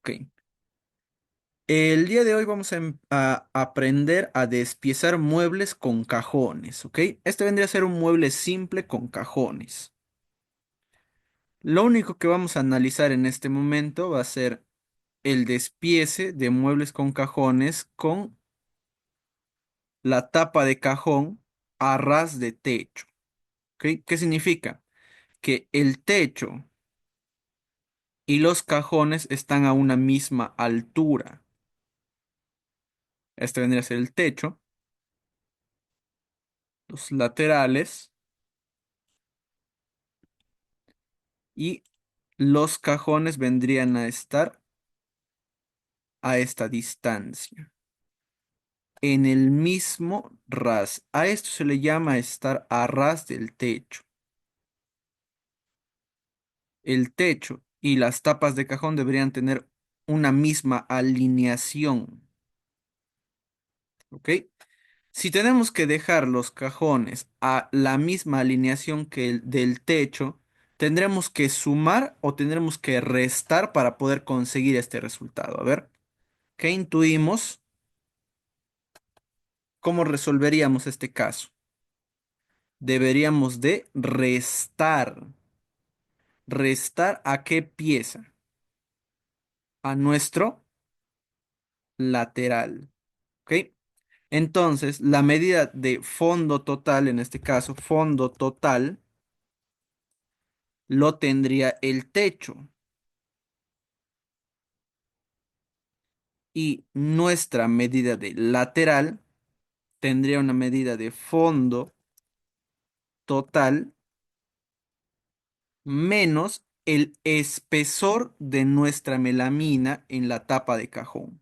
Ok. El día de hoy vamos a aprender a despiezar muebles con cajones, ¿ok? Este vendría a ser un mueble simple con cajones. Lo único que vamos a analizar en este momento va a ser el despiece de muebles con cajones con la tapa de cajón a ras de techo, ¿ok? ¿Qué significa? Que el techo y los cajones están a una misma altura. Este vendría a ser el techo, los laterales y los cajones vendrían a estar a esta distancia, en el mismo ras. A esto se le llama estar a ras del techo. El techo y las tapas de cajón deberían tener una misma alineación, ¿ok? Si tenemos que dejar los cajones a la misma alineación que el del techo, tendremos que sumar o tendremos que restar para poder conseguir este resultado. A ver, ¿qué intuimos? ¿Cómo resolveríamos este caso? Deberíamos de restar. ¿Restar a qué pieza? A nuestro lateral. ¿Ok? Entonces, la medida de fondo total, en este caso, fondo total, lo tendría el techo. Y nuestra medida de lateral tendría una medida de fondo total menos el espesor de nuestra melamina en la tapa de cajón,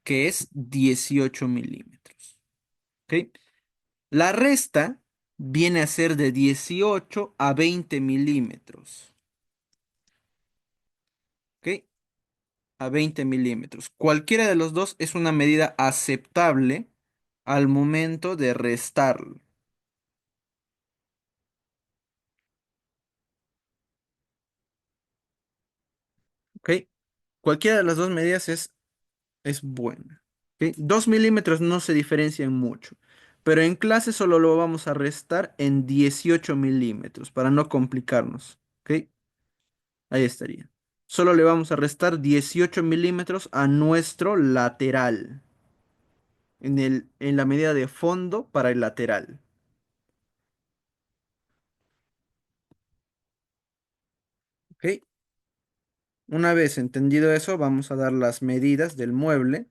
que es 18 milímetros. ¿Ok? La resta viene a ser de 18 a 20 milímetros. ¿Ok? A 20 milímetros. Cualquiera de los dos es una medida aceptable al momento de restarlo. ¿Ok? Cualquiera de las dos medidas es buena. ¿Ok? 2 milímetros no se diferencian mucho, pero en clase solo lo vamos a restar en 18 milímetros para no complicarnos. ¿Ok? Ahí estaría. Solo le vamos a restar 18 milímetros a nuestro lateral, en la medida de fondo para el lateral. ¿Ok? Una vez entendido eso, vamos a dar las medidas del mueble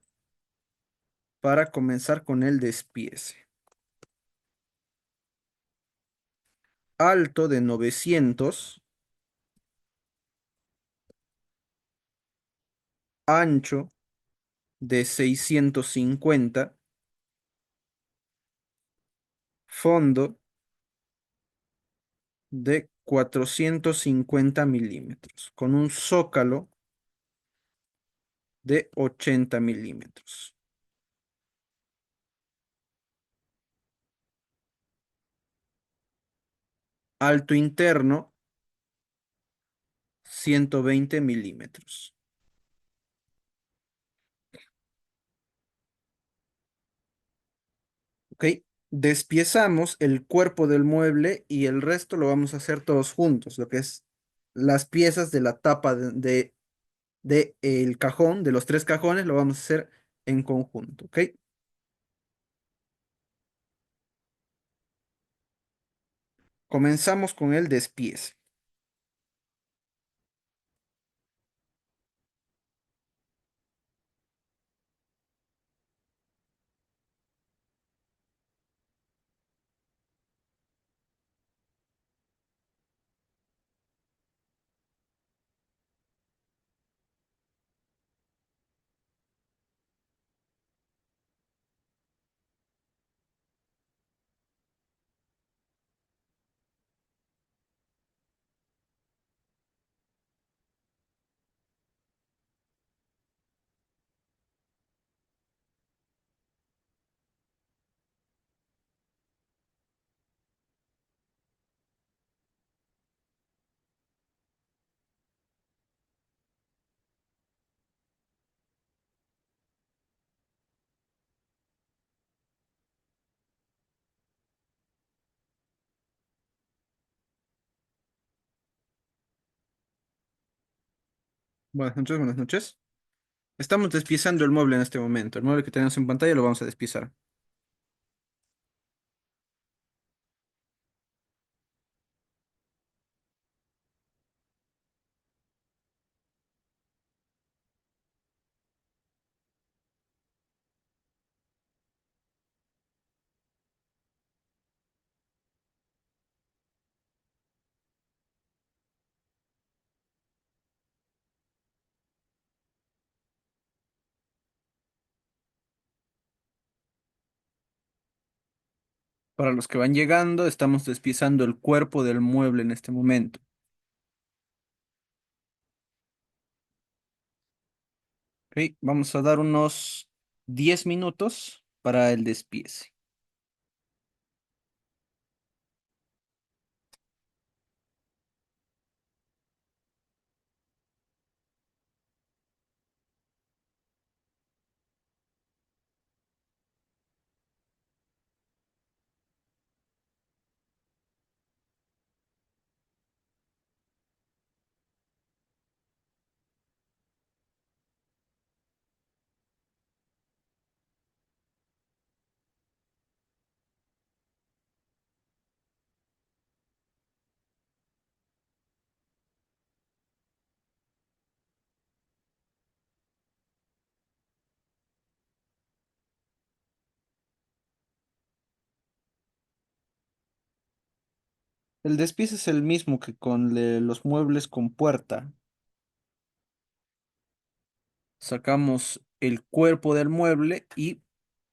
para comenzar con el despiece. Alto de 900, ancho de 650, fondo de 450 milímetros, con un zócalo de 80 milímetros. Alto interno, 120 milímetros. ¿Ok? Despiezamos el cuerpo del mueble y el resto lo vamos a hacer todos juntos, lo que es las piezas de la tapa de el cajón, de los tres cajones, lo vamos a hacer en conjunto, ¿ok? Comenzamos con el despiece. Buenas noches, buenas noches. Estamos despiezando el mueble en este momento. El mueble que tenemos en pantalla lo vamos a despiezar. Para los que van llegando, estamos despiezando el cuerpo del mueble en este momento. Ok, vamos a dar unos 10 minutos para el despiece. El despiece es el mismo que con los muebles con puerta. Sacamos el cuerpo del mueble y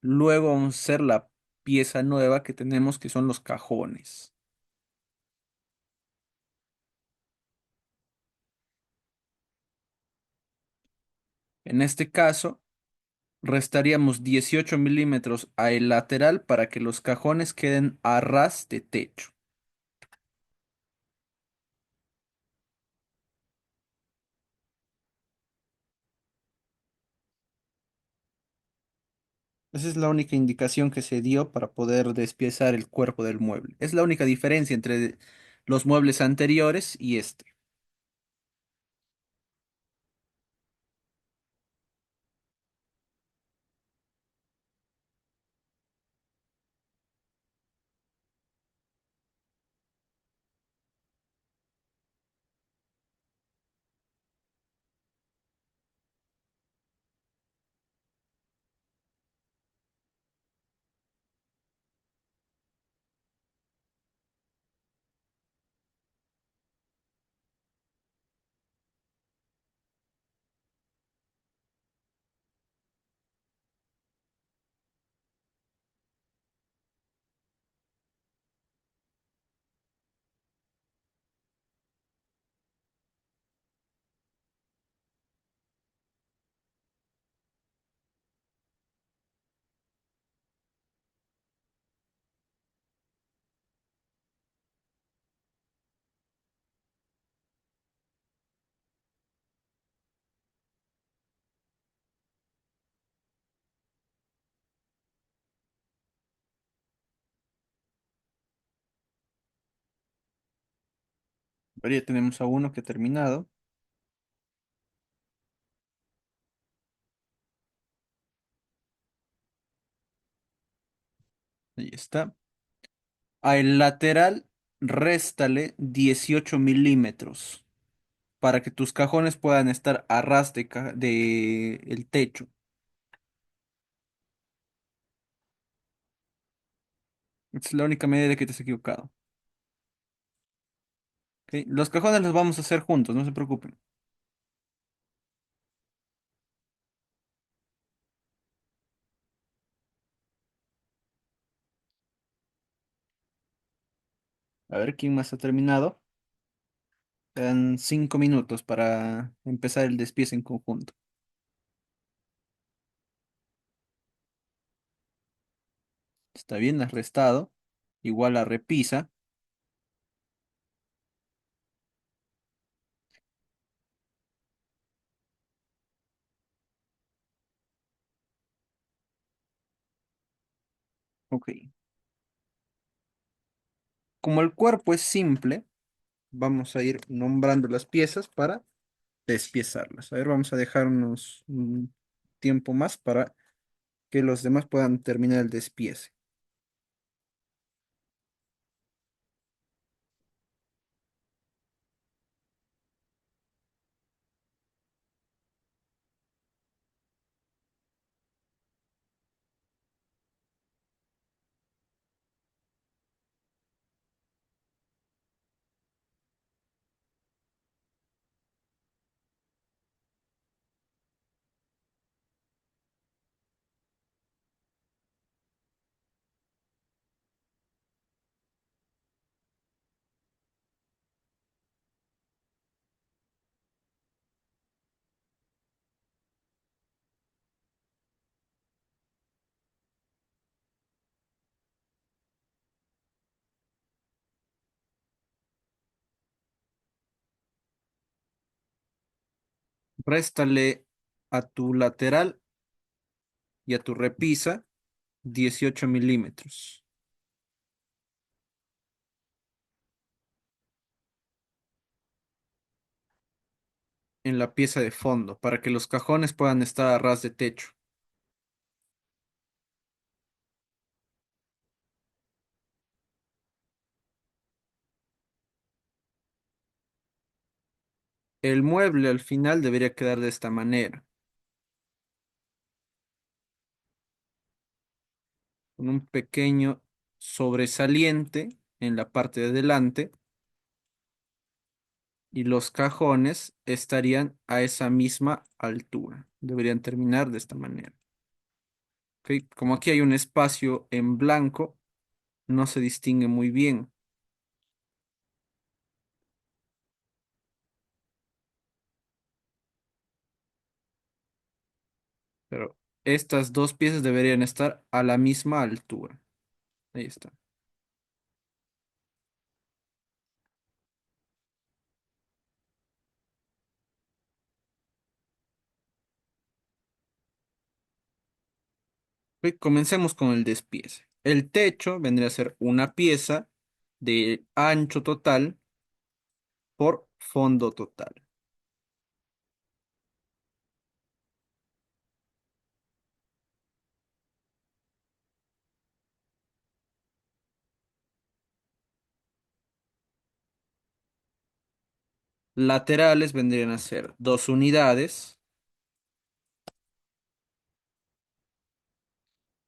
luego vamos a hacer la pieza nueva que tenemos, que son los cajones. En este caso, restaríamos 18 milímetros a el lateral para que los cajones queden a ras de techo. Esa es la única indicación que se dio para poder despiezar el cuerpo del mueble. Es la única diferencia entre los muebles anteriores y este. Ahora ya tenemos a uno que ha terminado. Ahí está. A el lateral, réstale 18 milímetros para que tus cajones puedan estar a ras de el techo. Esta es la única medida que te has equivocado. ¿Ok? Los cajones los vamos a hacer juntos, no se preocupen. A ver quién más ha terminado. Quedan 5 minutos para empezar el despiece en conjunto. Está bien, has restado. Igual a repisa. Ok. Como el cuerpo es simple, vamos a ir nombrando las piezas para despiezarlas. A ver, vamos a dejarnos un tiempo más para que los demás puedan terminar el despiece. Réstale a tu lateral y a tu repisa 18 milímetros en la pieza de fondo para que los cajones puedan estar a ras de techo. El mueble al final debería quedar de esta manera, con un pequeño sobresaliente en la parte de delante y los cajones estarían a esa misma altura. Deberían terminar de esta manera. ¿Ok? Como aquí hay un espacio en blanco, no se distingue muy bien, pero estas dos piezas deberían estar a la misma altura. Ahí está. Ok, comencemos con el despiece. El techo vendría a ser una pieza de ancho total por fondo total. Laterales vendrían a ser dos unidades.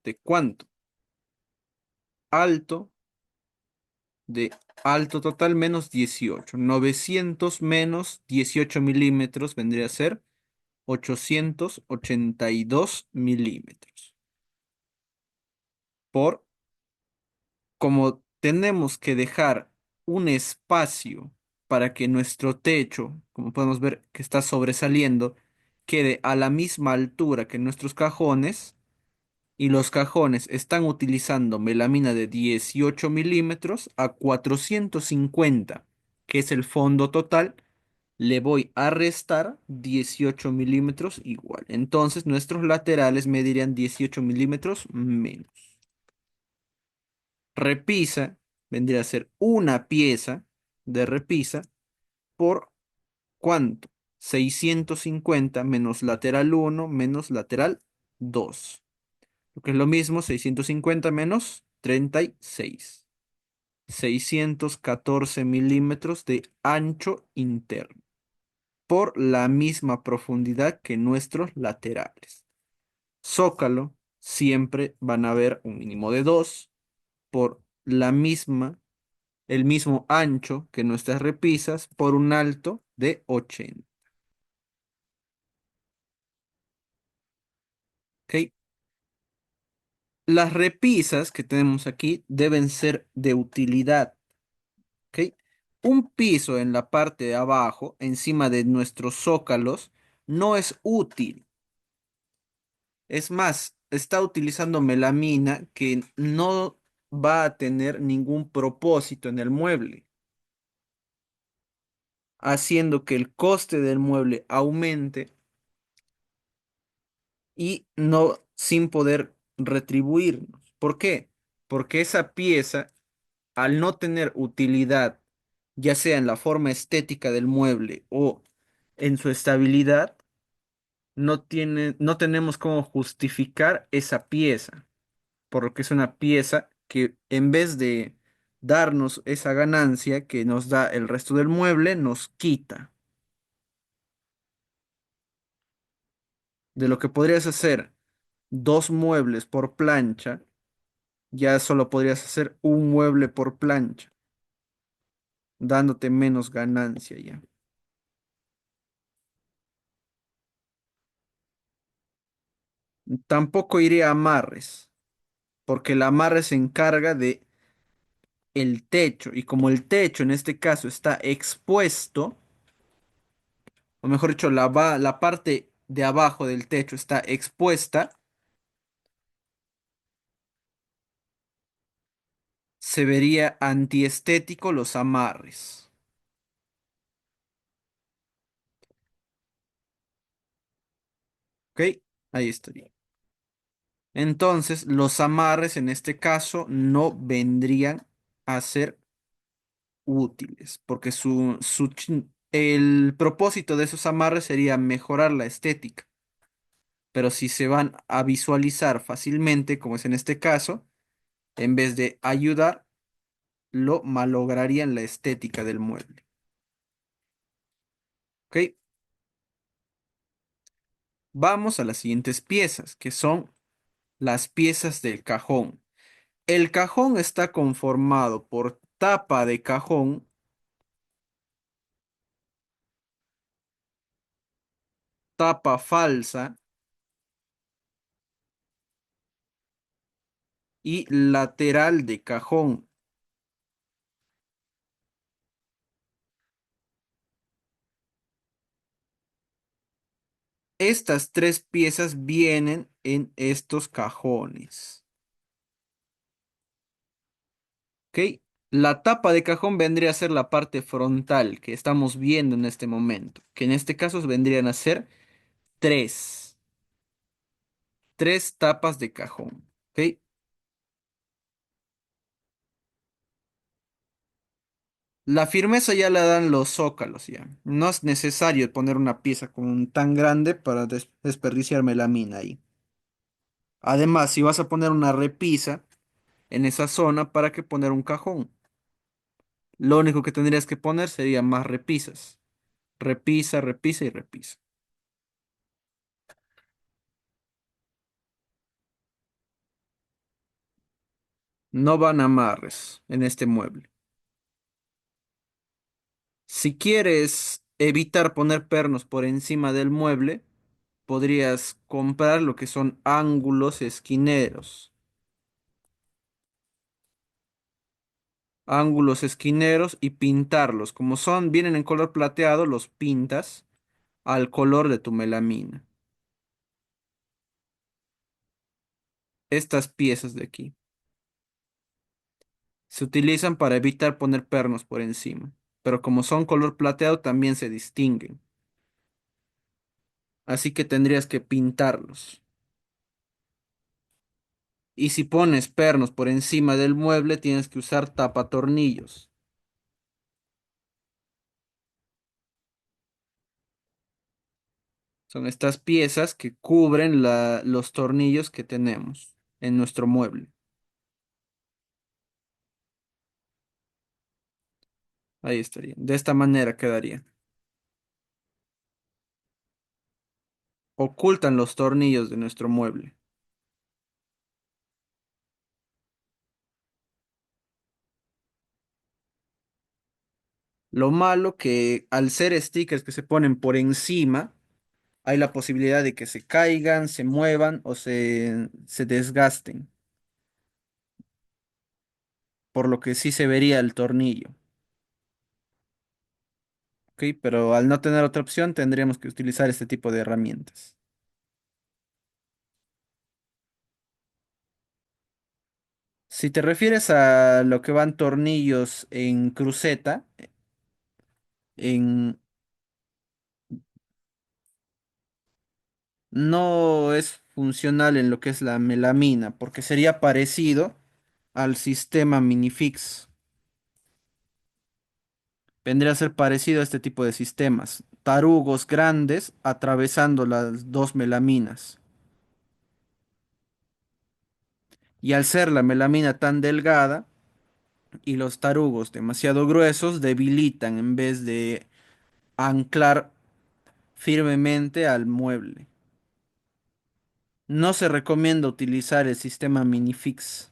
¿De cuánto? Alto, de alto total menos 18. 900 menos 18 milímetros vendría a ser 882 milímetros. Por, como tenemos que dejar un espacio para que nuestro techo, como podemos ver que está sobresaliendo, quede a la misma altura que nuestros cajones, y los cajones están utilizando melamina de 18 milímetros a 450, que es el fondo total, le voy a restar 18 milímetros igual. Entonces nuestros laterales medirían 18 milímetros menos. Repisa vendría a ser una pieza de repisa por ¿cuánto? 650 menos lateral uno menos lateral 2. Lo que es lo mismo, 650 menos 36. 614 milímetros de ancho interno por la misma profundidad que nuestros laterales. Zócalo siempre van a haber un mínimo de 2 por la misma, el mismo ancho que nuestras repisas por un alto de 80. ¿Ok? Las repisas que tenemos aquí deben ser de utilidad. ¿Ok? Un piso en la parte de abajo, encima de nuestros zócalos, no es útil. Es más, está utilizando melamina que no va a tener ningún propósito en el mueble, haciendo que el coste del mueble aumente y no sin poder retribuirnos. ¿Por qué? Porque esa pieza, al no tener utilidad, ya sea en la forma estética del mueble o en su estabilidad, no tenemos cómo justificar esa pieza, por lo que es una pieza que en vez de darnos esa ganancia que nos da el resto del mueble, nos quita. De lo que podrías hacer dos muebles por plancha, ya solo podrías hacer un mueble por plancha, dándote menos ganancia ya. Tampoco iría a amarres, porque el amarre se encarga de el techo, y como el techo en este caso está expuesto, o mejor dicho, la parte de abajo del techo está expuesta, se vería antiestético los amarres. ¿Ok? Ahí estaría. Entonces, los amarres en este caso no vendrían a ser útiles, porque el propósito de esos amarres sería mejorar la estética. Pero si se van a visualizar fácilmente, como es en este caso, en vez de ayudar, lo malograrían la estética del mueble. ¿Ok? Vamos a las siguientes piezas, que son las piezas del cajón. El cajón está conformado por tapa de cajón, tapa falsa y lateral de cajón. Estas tres piezas vienen en estos cajones. ¿Ok? La tapa de cajón vendría a ser la parte frontal que estamos viendo en este momento, que en este caso vendrían a ser tres, tres tapas de cajón. ¿Ok? La firmeza ya la dan los zócalos ya. No es necesario poner una pieza como tan grande para desperdiciar melamina ahí. Además, si vas a poner una repisa en esa zona, ¿para qué poner un cajón? Lo único que tendrías que poner sería más repisas. Repisa, repisa y repisa. No van amarres en este mueble. Si quieres evitar poner pernos por encima del mueble, podrías comprar lo que son ángulos esquineros. Ángulos esquineros y pintarlos. Como son, vienen en color plateado, los pintas al color de tu melamina. Estas piezas de aquí se utilizan para evitar poner pernos por encima, pero como son color plateado también se distinguen. Así que tendrías que pintarlos. Y si pones pernos por encima del mueble, tienes que usar tapatornillos. Son estas piezas que cubren los tornillos que tenemos en nuestro mueble. Ahí estaría. De esta manera quedaría. Ocultan los tornillos de nuestro mueble. Lo malo que al ser stickers que se ponen por encima, hay la posibilidad de que se caigan, se muevan o se desgasten, por lo que sí se vería el tornillo. ¿Ok? Pero al no tener otra opción, tendríamos que utilizar este tipo de herramientas. Si te refieres a lo que van tornillos en cruceta, en, no es funcional en lo que es la melamina, porque sería parecido al sistema Minifix. Vendría a ser parecido a este tipo de sistemas. tarugos grandes atravesando las dos melaminas. Y al ser la melamina tan delgada y los tarugos demasiado gruesos, debilitan en vez de anclar firmemente al mueble. No se recomienda utilizar el sistema minifix.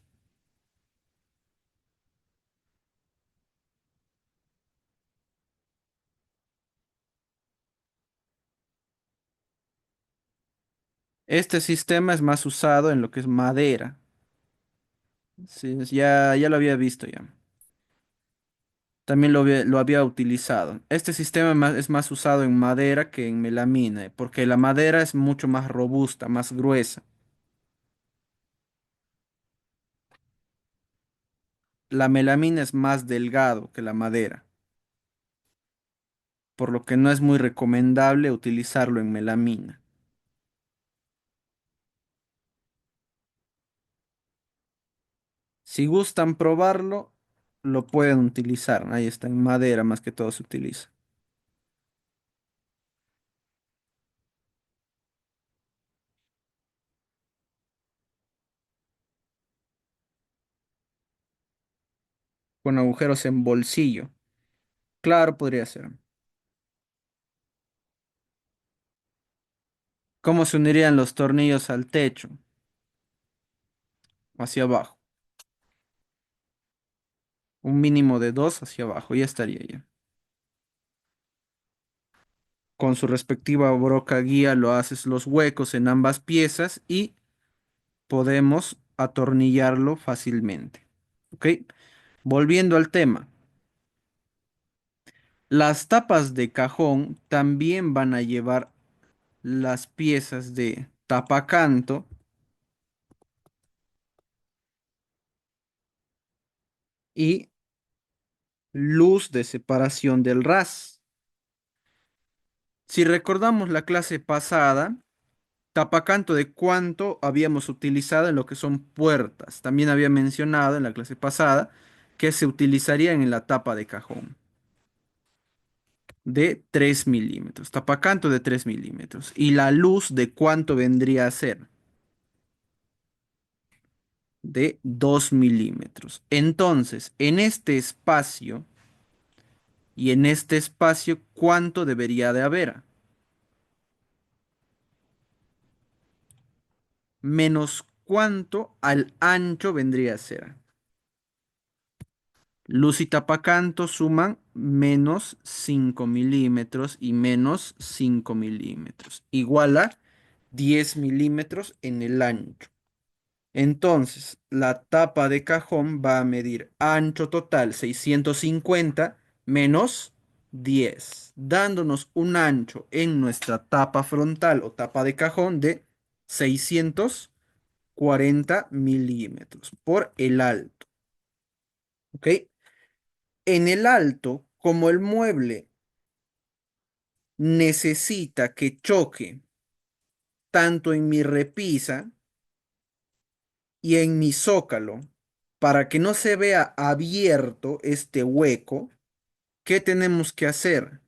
Este sistema es más usado en lo que es madera. Sí, ya lo había visto ya. También lo había utilizado. Este sistema es más usado en madera que en melamina, porque la madera es mucho más robusta, más gruesa. La melamina es más delgado que la madera, por lo que no es muy recomendable utilizarlo en melamina. Si gustan probarlo, lo pueden utilizar. Ahí está, en madera más que todo se utiliza. Con agujeros en bolsillo. Claro, podría ser. ¿Cómo se unirían los tornillos al techo? Hacia abajo. Un mínimo de dos hacia abajo. Ya estaría ya. Con su respectiva broca guía lo haces los huecos en ambas piezas y podemos atornillarlo fácilmente. ¿Ok? Volviendo al tema. Las tapas de cajón también van a llevar las piezas de tapacanto y luz de separación del ras. Si recordamos la clase pasada, tapacanto de cuánto habíamos utilizado en lo que son puertas. También había mencionado en la clase pasada que se utilizarían en la tapa de cajón de 3 milímetros. Tapacanto de 3 milímetros. Y la luz de cuánto vendría a ser de 2 milímetros. Entonces, en este espacio y en este espacio, ¿cuánto debería de haber? Menos cuánto al ancho vendría a ser. Luz y tapacanto suman menos 5 milímetros y menos 5 milímetros. Igual a 10 milímetros en el ancho. Entonces, la tapa de cajón va a medir ancho total 650 menos 10, dándonos un ancho en nuestra tapa frontal o tapa de cajón de 640 milímetros por el alto. ¿Ok? En el alto, como el mueble necesita que choque tanto en mi repisa y en mi zócalo, para que no se vea abierto este hueco, ¿qué tenemos que hacer?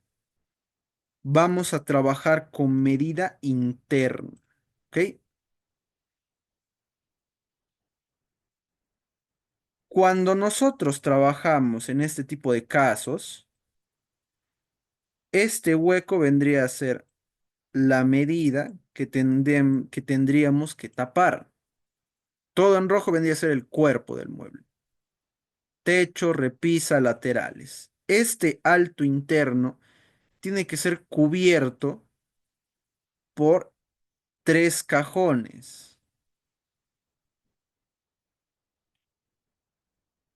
Vamos a trabajar con medida interna. ¿Ok? Cuando nosotros trabajamos en este tipo de casos, este hueco vendría a ser la medida que tendríamos que tapar. Todo en rojo vendría a ser el cuerpo del mueble. Techo, repisa, laterales. Este alto interno tiene que ser cubierto por tres cajones.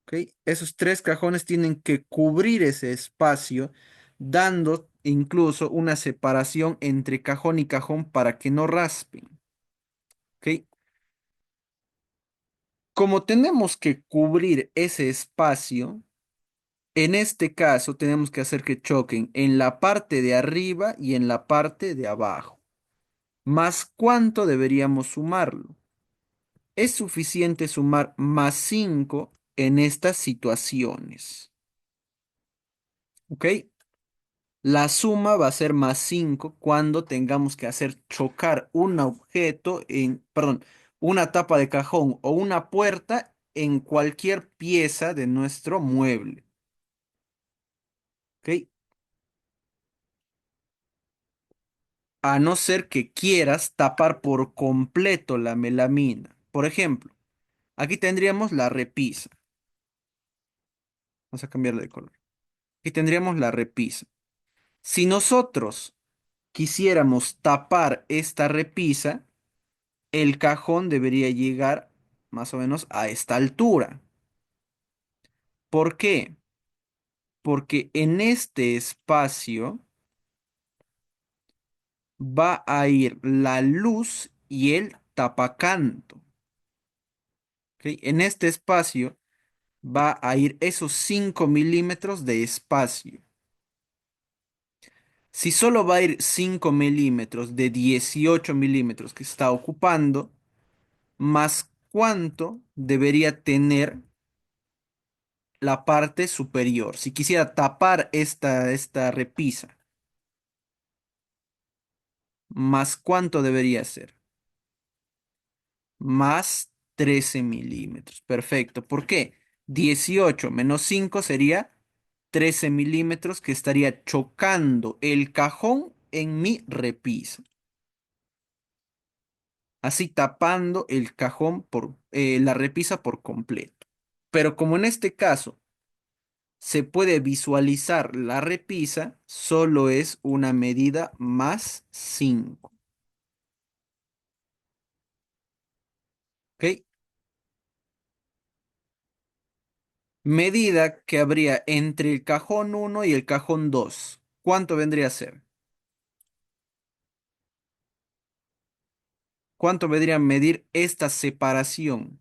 ¿Ok? Esos tres cajones tienen que cubrir ese espacio, dando incluso una separación entre cajón y cajón para que no raspen. ¿Ok? Como tenemos que cubrir ese espacio, en este caso tenemos que hacer que choquen en la parte de arriba y en la parte de abajo. ¿Más cuánto deberíamos sumarlo? Es suficiente sumar más 5 en estas situaciones. ¿Ok? La suma va a ser más 5 cuando tengamos que hacer chocar un objeto perdón, una tapa de cajón o una puerta en cualquier pieza de nuestro mueble. ¿Ok? A no ser que quieras tapar por completo la melamina. Por ejemplo, aquí tendríamos la repisa. Vamos a cambiarle de color. Aquí tendríamos la repisa. Si nosotros quisiéramos tapar esta repisa, el cajón debería llegar más o menos a esta altura. ¿Por qué? Porque en este espacio va a ir la luz y el tapacanto. ¿Ok? En este espacio va a ir esos 5 milímetros de espacio. Si solo va a ir 5 milímetros de 18 milímetros que está ocupando, más cuánto debería tener la parte superior. Si quisiera tapar esta repisa, más cuánto debería ser. Más 13 milímetros. Perfecto. ¿Por qué? 18 menos 5 sería 13 milímetros que estaría chocando el cajón en mi repisa. Así tapando el cajón la repisa por completo. Pero como en este caso se puede visualizar la repisa, solo es una medida más 5. ¿Ok? Medida que habría entre el cajón uno y el cajón 2. ¿Cuánto vendría a ser? ¿Cuánto vendría a medir esta separación?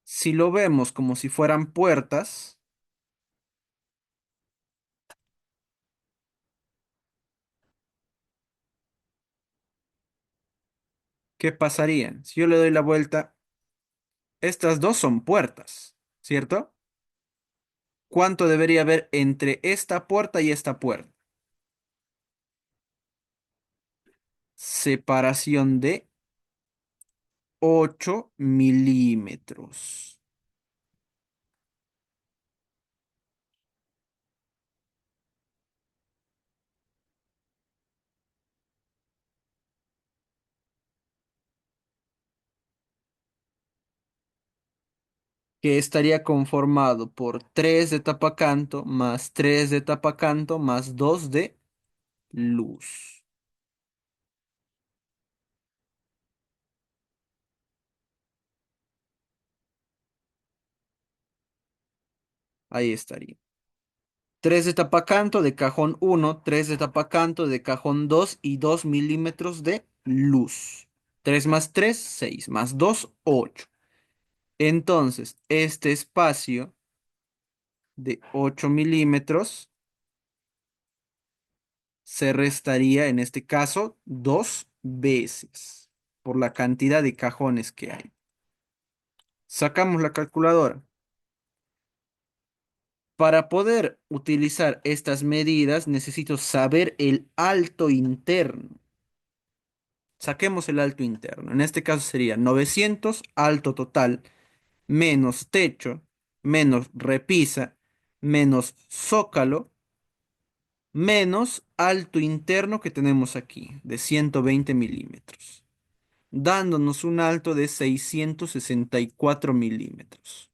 Si lo vemos como si fueran puertas, ¿qué pasaría? Si yo le doy la vuelta, estas dos son puertas, ¿cierto? ¿Cuánto debería haber entre esta puerta y esta puerta? Separación de 8 milímetros, que estaría conformado por 3 de tapacanto más 3 de tapacanto más 2 de luz. Ahí estaría. 3 de tapacanto de cajón uno, 3 de tapacanto de cajón 2 y 2 milímetros de luz. 3 más 3, 6 más 2, 8. Entonces, este espacio de 8 milímetros se restaría en este caso dos veces por la cantidad de cajones que hay. Sacamos la calculadora. Para poder utilizar estas medidas necesito saber el alto interno. Saquemos el alto interno. En este caso sería 900 alto total menos techo menos repisa menos zócalo menos alto interno que tenemos aquí de 120 milímetros, dándonos un alto de 664 milímetros.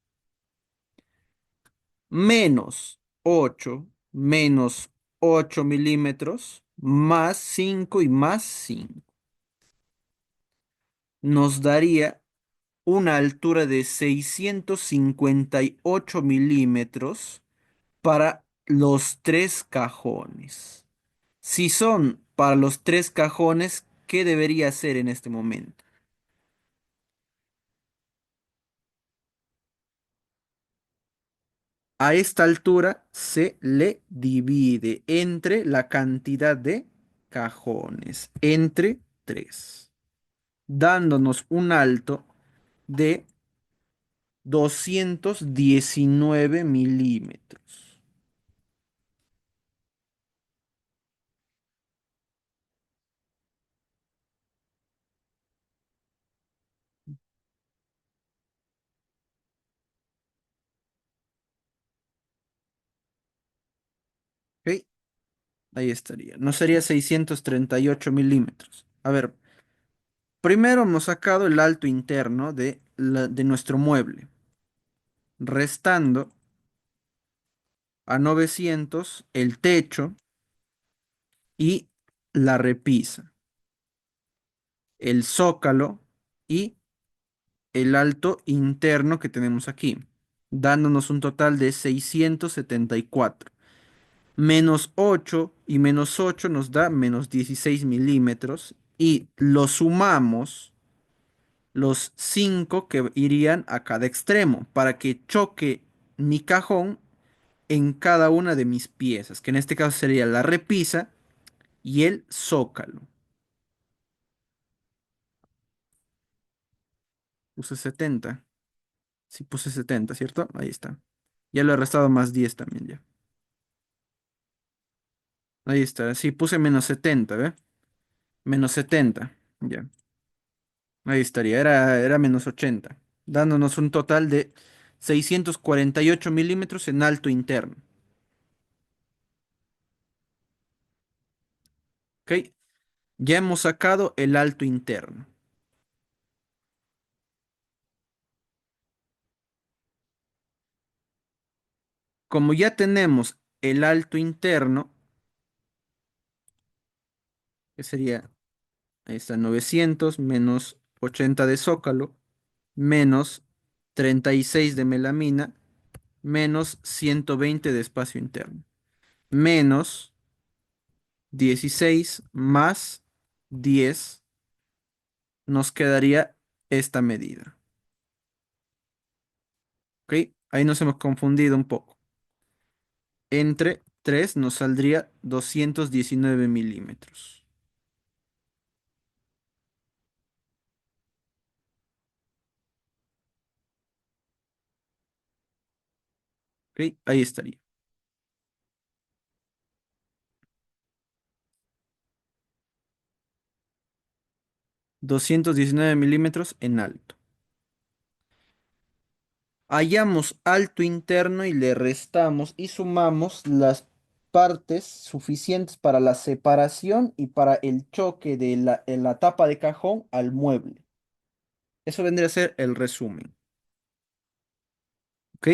Menos 8 menos 8 milímetros más 5 y más 5 nos daría una altura de 658 milímetros para los tres cajones. Si son para los tres cajones, ¿qué debería hacer en este momento? A esta altura se le divide entre la cantidad de cajones, entre 3, dándonos un alto de 219 milímetros. ¿Ok? Ahí estaría. No sería 638 milímetros. A ver, primero hemos sacado el alto interno de nuestro mueble, restando a 900 el techo y la repisa, el zócalo y el alto interno que tenemos aquí, dándonos un total de 674. Menos 8 y menos 8 nos da menos 16 milímetros y lo sumamos los 5 que irían a cada extremo para que choque mi cajón en cada una de mis piezas, que en este caso sería la repisa y el zócalo. Puse 70. Sí, puse 70, ¿cierto? Ahí está. Ya lo he restado más 10 también ya. Ahí está. Sí, puse menos 70, ¿ve? Menos 70. Ya. Ahí estaría. Era menos 80. Dándonos un total de 648 milímetros en alto interno. ¿Ok? Ya hemos sacado el alto interno. Como ya tenemos el alto interno, que sería, ahí está, 900 menos 80 de zócalo, menos 36 de melamina, menos 120 de espacio interno, menos 16 más 10, nos quedaría esta medida. ¿Ok? Ahí nos hemos confundido un poco. Entre 3 nos saldría 219 milímetros. ¿Ok? Ahí estaría. 219 milímetros en alto. Hallamos alto interno y le restamos y sumamos las partes suficientes para la separación y para el choque de la tapa de cajón al mueble. Eso vendría a ser el resumen. ¿Ok?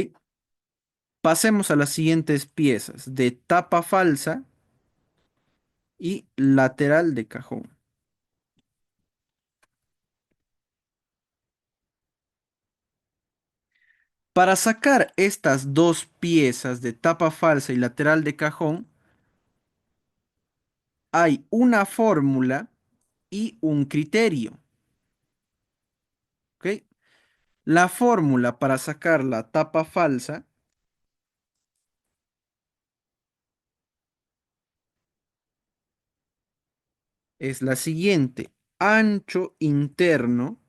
Pasemos a las siguientes piezas de tapa falsa y lateral de cajón. Para sacar estas dos piezas de tapa falsa y lateral de cajón, hay una fórmula y un criterio. ¿Ok? La fórmula para sacar la tapa falsa es la siguiente. Ancho interno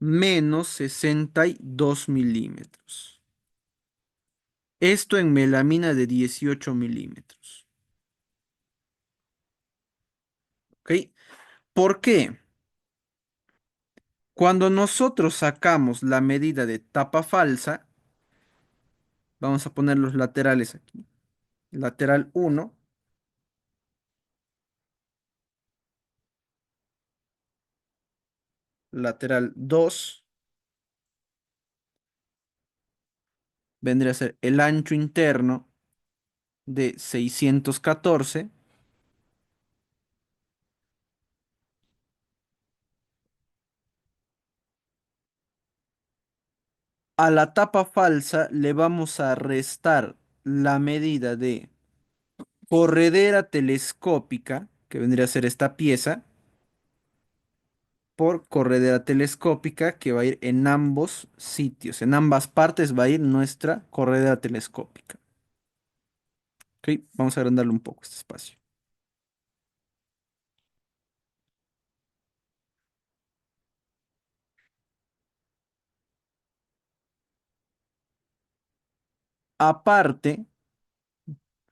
menos 62 milímetros. Esto en melamina de 18 milímetros. ¿Ok? ¿Por qué? Cuando nosotros sacamos la medida de tapa falsa, vamos a poner los laterales aquí. Lateral uno, lateral 2, vendría a ser el ancho interno de 614. A la tapa falsa le vamos a restar la medida de corredera telescópica, que vendría a ser esta pieza, por corredera telescópica que va a ir en ambos sitios. En ambas partes va a ir nuestra corredera telescópica. Ok, vamos a agrandarle un poco este espacio. Aparte,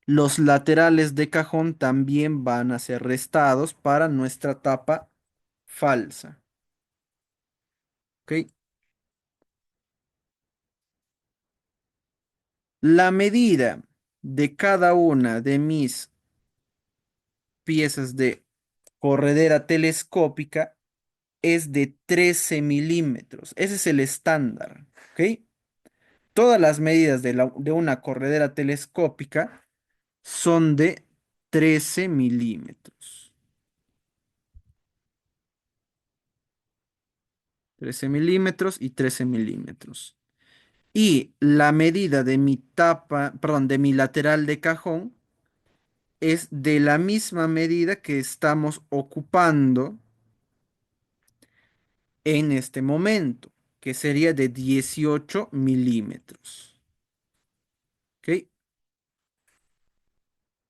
los laterales de cajón también van a ser restados para nuestra tapa falsa. ¿Ok? La medida de cada una de mis piezas de corredera telescópica es de 13 milímetros. Ese es el estándar. ¿Ok? Todas las medidas de una corredera telescópica son de 13 milímetros. 13 milímetros y 13 milímetros. Y la medida de mi tapa, perdón, de mi lateral de cajón es de la misma medida que estamos ocupando en este momento, que sería de 18 milímetros. ¿Ok?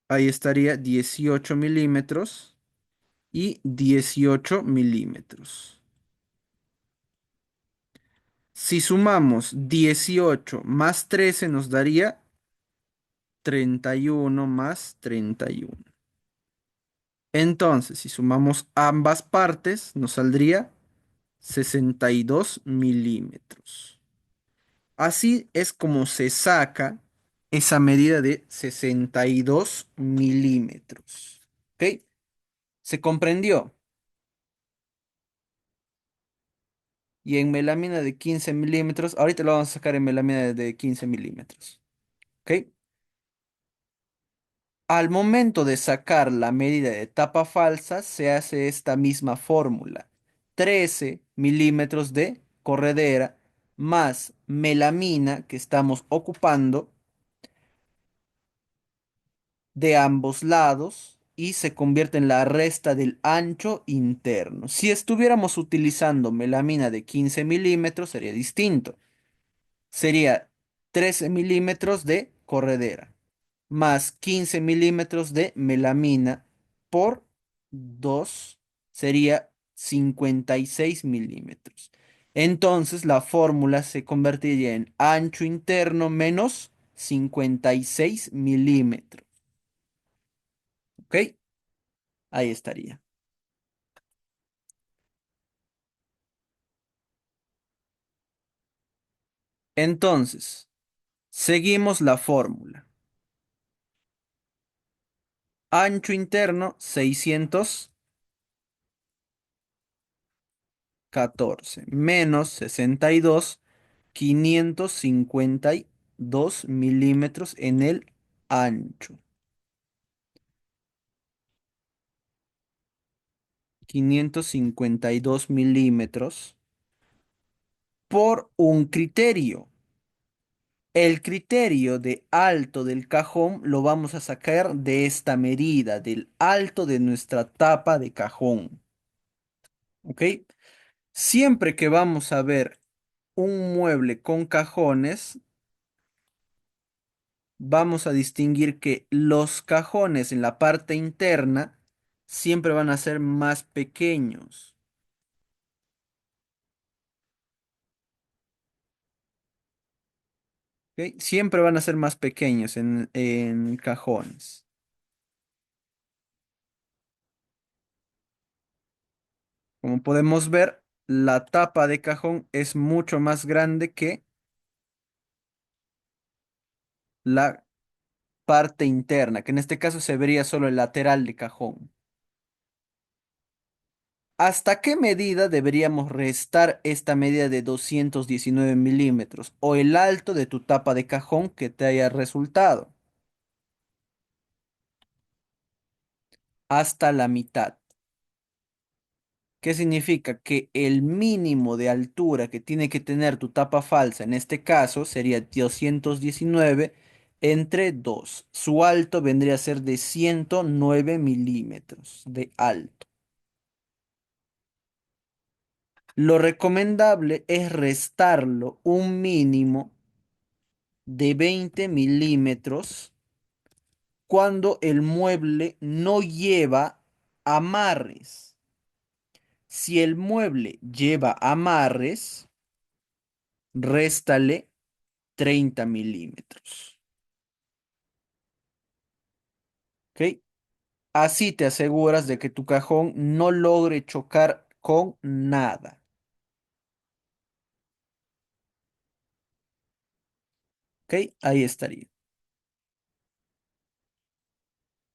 Ahí estaría 18 milímetros y 18 milímetros. Si sumamos 18 más 13 nos daría 31 más 31. Entonces, si sumamos ambas partes, nos saldría 62 milímetros. Así es como se saca esa medida de 62 milímetros. ¿Ok? ¿Se comprendió? Y en melamina de 15 milímetros, ahorita lo vamos a sacar en melamina de 15 milímetros. ¿Ok? Al momento de sacar la medida de tapa falsa, se hace esta misma fórmula. 13 milímetros de corredera más melamina que estamos ocupando de ambos lados y se convierte en la resta del ancho interno. Si estuviéramos utilizando melamina de 15 milímetros, sería distinto. Sería 13 milímetros de corredera más 15 milímetros de melamina por 2 sería 56 milímetros. Entonces la fórmula se convertiría en ancho interno menos 56 milímetros. ¿Ok? Ahí estaría. Entonces, seguimos la fórmula. Ancho interno 614 menos 62 552 milímetros en el ancho. 552 milímetros por un criterio. El criterio de alto del cajón lo vamos a sacar de esta medida, del alto de nuestra tapa de cajón. ¿Ok? Siempre que vamos a ver un mueble con cajones, vamos a distinguir que los cajones en la parte interna siempre van a ser más pequeños. ¿Ok? Siempre van a ser más pequeños en cajones. Como podemos ver, la tapa de cajón es mucho más grande que la parte interna, que en este caso se vería solo el lateral de cajón. ¿Hasta qué medida deberíamos restar esta medida de 219 milímetros o el alto de tu tapa de cajón que te haya resultado? Hasta la mitad. ¿Qué significa? Que el mínimo de altura que tiene que tener tu tapa falsa, en este caso, sería 219 entre 2. Su alto vendría a ser de 109 milímetros de alto. Lo recomendable es restarlo un mínimo de 20 milímetros cuando el mueble no lleva amarres. Si el mueble lleva amarres, réstale 30 milímetros. ¿Ok? Así te aseguras de que tu cajón no logre chocar con nada. ¿Ok? Ahí estaría.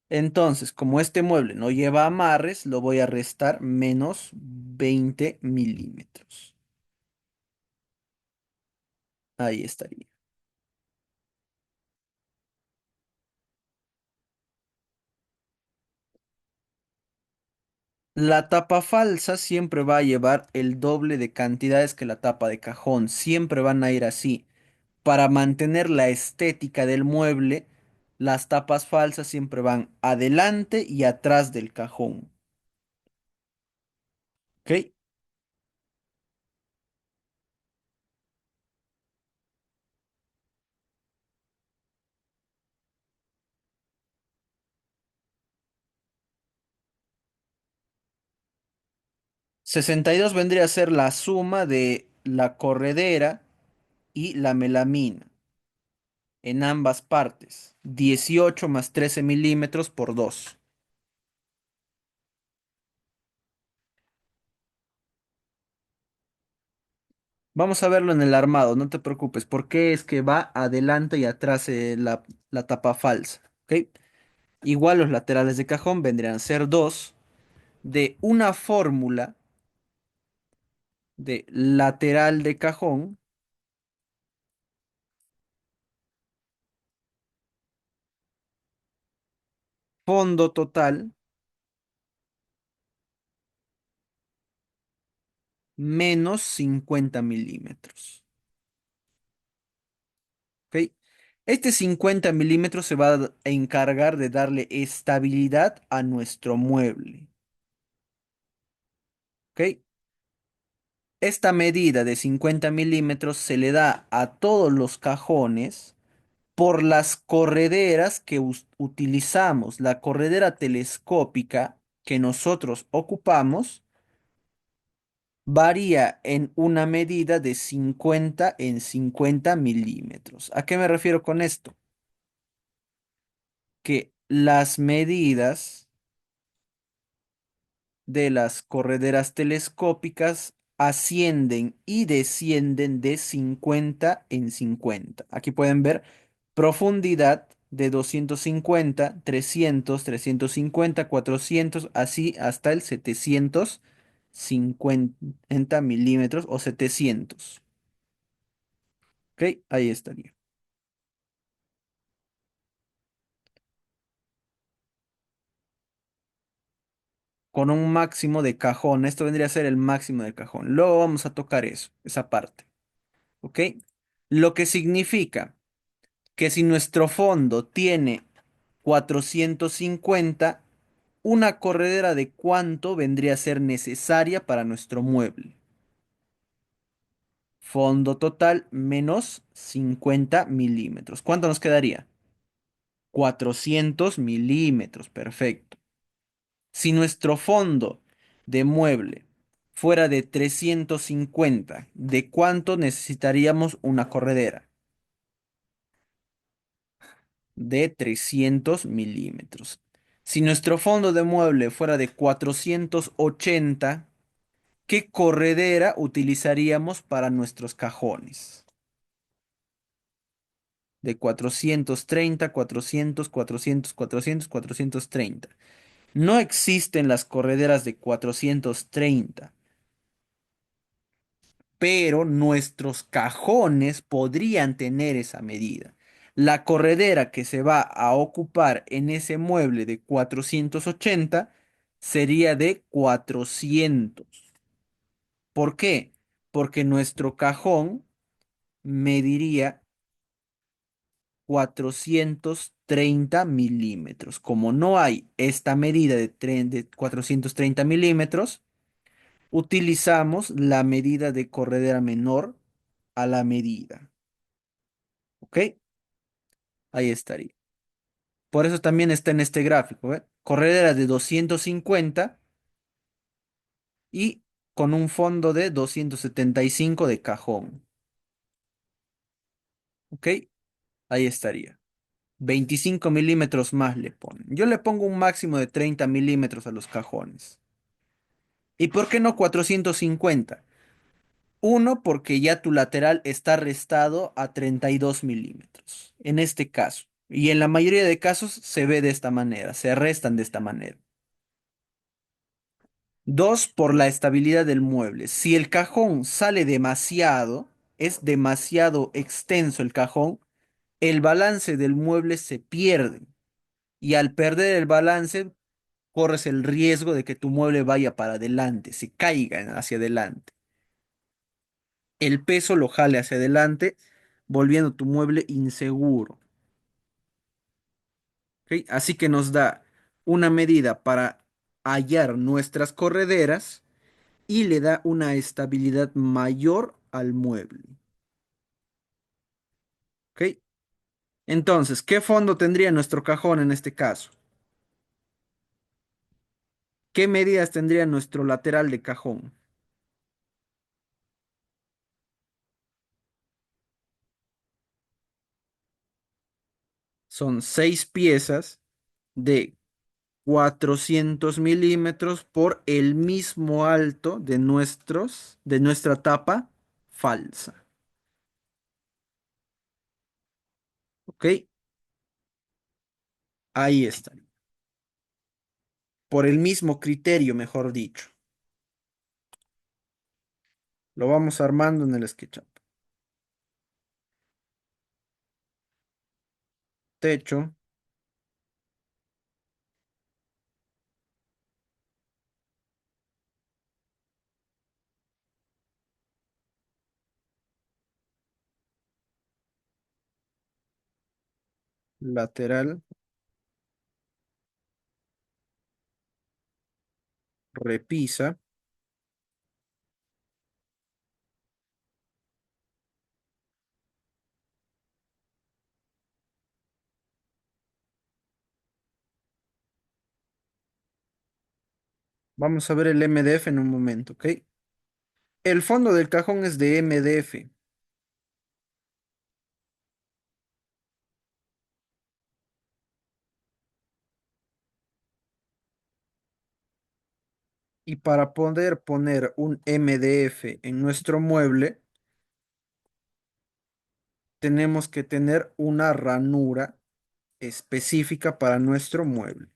Entonces, como este mueble no lleva amarres, lo voy a restar menos 20 milímetros. Ahí estaría. La tapa falsa siempre va a llevar el doble de cantidades que la tapa de cajón. Siempre van a ir así. Para mantener la estética del mueble, las tapas falsas siempre van adelante y atrás del cajón. ¿Ok? 62 vendría a ser la suma de la corredera y la melamina en ambas partes. 18 más 13 milímetros por 2. Vamos a verlo en el armado, no te preocupes. ¿Por qué es que va adelante y atrás la tapa falsa? ¿Ok? Igual los laterales de cajón vendrían a ser 2 de una fórmula de lateral de cajón, fondo total menos 50 milímetros. ¿Ok? Este 50 milímetros se va a encargar de darle estabilidad a nuestro mueble. ¿Ok? Esta medida de 50 milímetros se le da a todos los cajones por las correderas que utilizamos. La corredera telescópica que nosotros ocupamos varía en una medida de 50 en 50 milímetros. ¿A qué me refiero con esto? Que las medidas de las correderas telescópicas ascienden y descienden de 50 en 50. Aquí pueden ver profundidad de 250, 300, 350, 400, así hasta el 750 milímetros o 700. ¿Ok? Ahí estaría. Con un máximo de cajón. Esto vendría a ser el máximo del cajón. Luego vamos a tocar eso, esa parte. ¿Ok? Lo que significa que si nuestro fondo tiene 450, una corredera de cuánto vendría a ser necesaria para nuestro mueble. Fondo total menos 50 milímetros. ¿Cuánto nos quedaría? 400 milímetros, perfecto. Si nuestro fondo de mueble fuera de 350, ¿de cuánto necesitaríamos una corredera? De 300 milímetros. Si nuestro fondo de mueble fuera de 480, ¿qué corredera utilizaríamos para nuestros cajones? De 430, 400, 400, 400, 430. No existen las correderas de 430, pero nuestros cajones podrían tener esa medida. La corredera que se va a ocupar en ese mueble de 480 sería de 400. ¿Por qué? Porque nuestro cajón mediría 430 milímetros. Como no hay esta medida de 430 milímetros, utilizamos la medida de corredera menor a la medida. ¿Ok? Ahí estaría. Por eso también está en este gráfico, ¿ve? Corredera de 250 y con un fondo de 275 de cajón. ¿Ok? Ahí estaría. 25 milímetros más le ponen. Yo le pongo un máximo de 30 milímetros a los cajones. ¿Y por qué no 450? Uno, porque ya tu lateral está restado a 32 milímetros, en este caso. Y en la mayoría de casos se ve de esta manera, se restan de esta manera. Dos, por la estabilidad del mueble. Si el cajón sale demasiado, es demasiado extenso el cajón, el balance del mueble se pierde. Y al perder el balance, corres el riesgo de que tu mueble vaya para adelante, se caiga hacia adelante. El peso lo jale hacia adelante, volviendo tu mueble inseguro. ¿Ok? Así que nos da una medida para hallar nuestras correderas y le da una estabilidad mayor al mueble. ¿Ok? Entonces, ¿qué fondo tendría nuestro cajón en este caso? ¿Qué medidas tendría nuestro lateral de cajón? Son 6 piezas de 400 milímetros por el mismo alto de nuestra tapa falsa. ¿Ok? Ahí está. Por el mismo criterio, mejor dicho. Lo vamos armando en el SketchUp. Techo, lateral, repisa. Vamos a ver el MDF en un momento, ¿ok? El fondo del cajón es de MDF. Y para poder poner un MDF en nuestro mueble, tenemos que tener una ranura específica para nuestro mueble.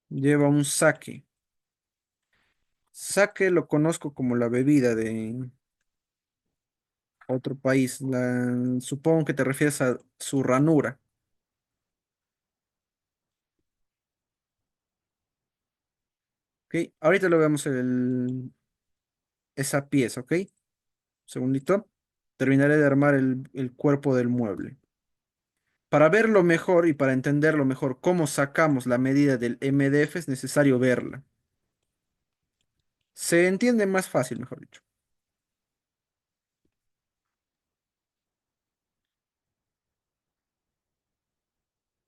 Lleva un saque. Saque lo conozco como la bebida de otro país. Supongo que te refieres a su ranura. ¿Ok? Ahorita lo vemos esa pieza, ¿ok? Segundito. Terminaré de armar el cuerpo del mueble. Para verlo mejor y para entenderlo mejor cómo sacamos la medida del MDF es necesario verla. Se entiende más fácil, mejor dicho.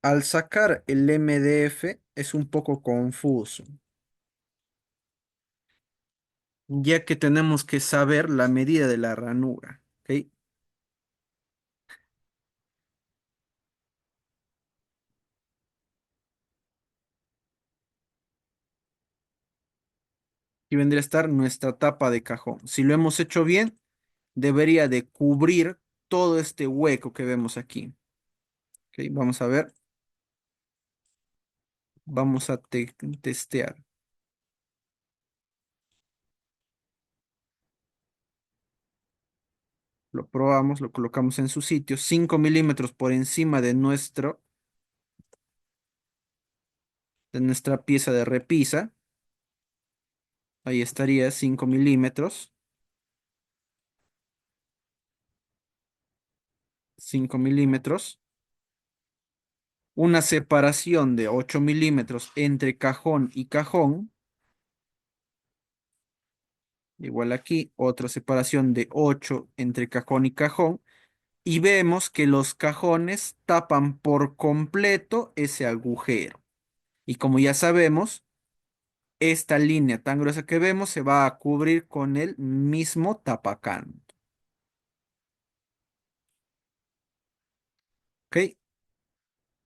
Al sacar el MDF es un poco confuso, ya que tenemos que saber la medida de la ranura. ¿Ok? Y vendría a estar nuestra tapa de cajón. Si lo hemos hecho bien, debería de cubrir todo este hueco que vemos aquí. ¿Ok? Vamos a ver, vamos a testear. Lo probamos, lo colocamos en su sitio, 5 milímetros por encima de nuestra pieza de repisa. Ahí estaría 5 milímetros, 5 milímetros. Una separación de 8 milímetros entre cajón y cajón. Igual aquí, otra separación de 8 entre cajón y cajón. Y vemos que los cajones tapan por completo ese agujero. Y como ya sabemos, esta línea tan gruesa que vemos se va a cubrir con el mismo tapacanto. ¿Ok?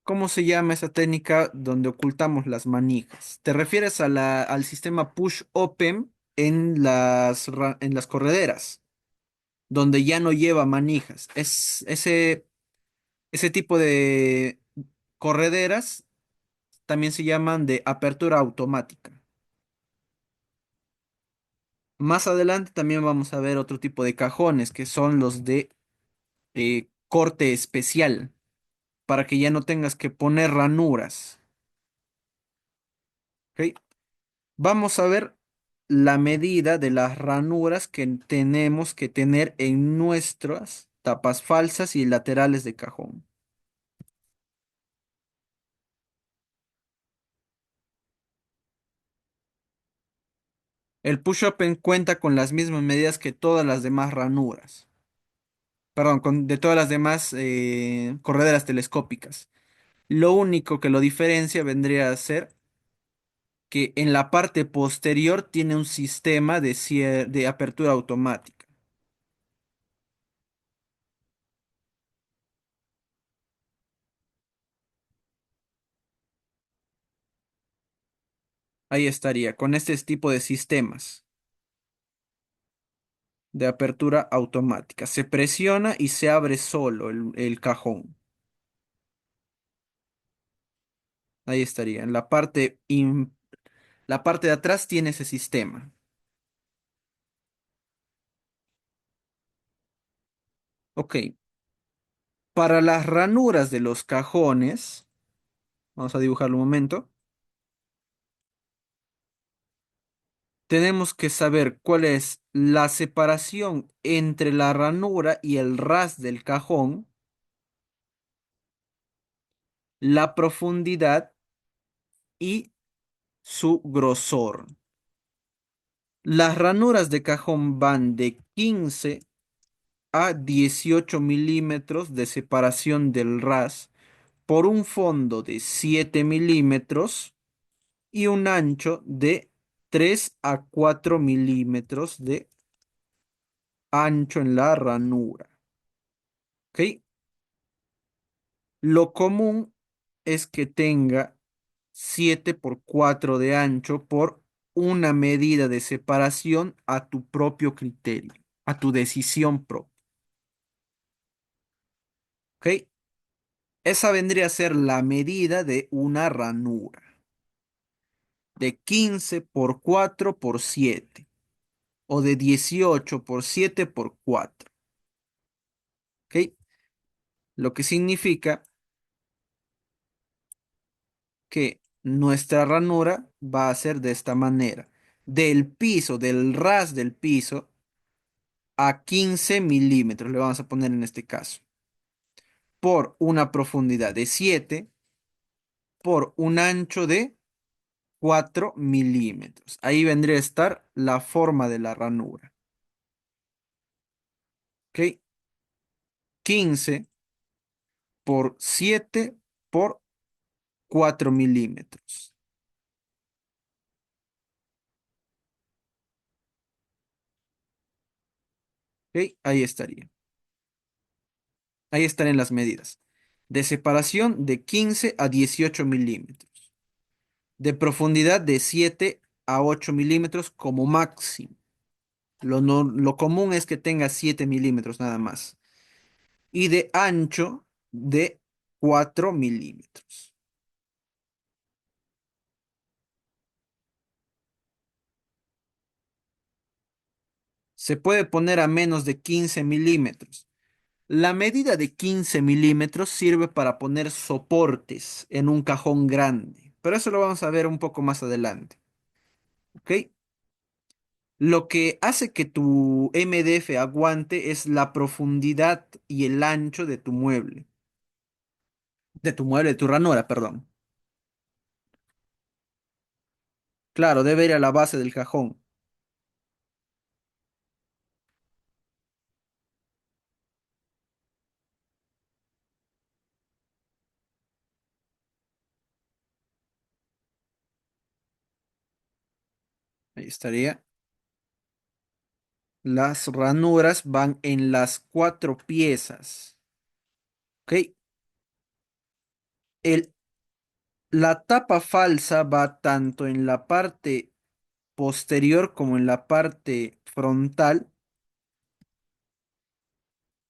¿Cómo se llama esa técnica donde ocultamos las manijas? ¿Te refieres a al sistema push-open en en las correderas, donde ya no lleva manijas? Ese tipo de correderas también se llaman de apertura automática. Más adelante también vamos a ver otro tipo de cajones, que son los de corte especial, para que ya no tengas que poner ranuras. ¿Ok? Vamos a ver la medida de las ranuras que tenemos que tener en nuestras tapas falsas y laterales de cajón. El push-open cuenta con las mismas medidas que todas las demás ranuras. Perdón, de todas las demás correderas telescópicas. Lo único que lo diferencia vendría a ser que en la parte posterior tiene un sistema de apertura automática. Ahí estaría, con este tipo de sistemas de apertura automática. Se presiona y se abre solo el cajón. Ahí estaría. En la parte de atrás tiene ese sistema. Ok. Para las ranuras de los cajones, vamos a dibujarlo un momento. Tenemos que saber cuál es la separación entre la ranura y el ras del cajón, la profundidad y su grosor. Las ranuras de cajón van de 15 a 18 milímetros de separación del ras por un fondo de 7 milímetros y un ancho de 3 a 4 milímetros de ancho en la ranura. ¿Ok? Lo común es que tenga 7 por 4 de ancho por una medida de separación a tu propio criterio, a tu decisión propia. ¿Ok? Esa vendría a ser la medida de una ranura, de 15 por 4 por 7 o de 18 por 7 por 4. ¿Ok? Lo que significa que nuestra ranura va a ser de esta manera. Del piso, del ras del piso, a 15 milímetros, le vamos a poner en este caso, por una profundidad de 7, por un ancho de 4 milímetros. Ahí vendría a estar la forma de la ranura. ¿Ok? 15 por 7 por 4 milímetros. ¿Ok? Ahí estaría. Ahí estarían las medidas. De separación de 15 a 18 milímetros. De profundidad de 7 a 8 milímetros como máximo. Lo común es que tenga 7 milímetros nada más. Y de ancho de 4 milímetros. Se puede poner a menos de 15 milímetros. La medida de 15 milímetros sirve para poner soportes en un cajón grande, pero eso lo vamos a ver un poco más adelante. ¿Ok? Lo que hace que tu MDF aguante es la profundidad y el ancho de tu mueble. De tu ranura, perdón. Claro, debe ir a la base del cajón. Ahí estaría. Las ranuras van en las cuatro piezas. ¿Ok? El, la tapa falsa va tanto en la parte posterior como en la parte frontal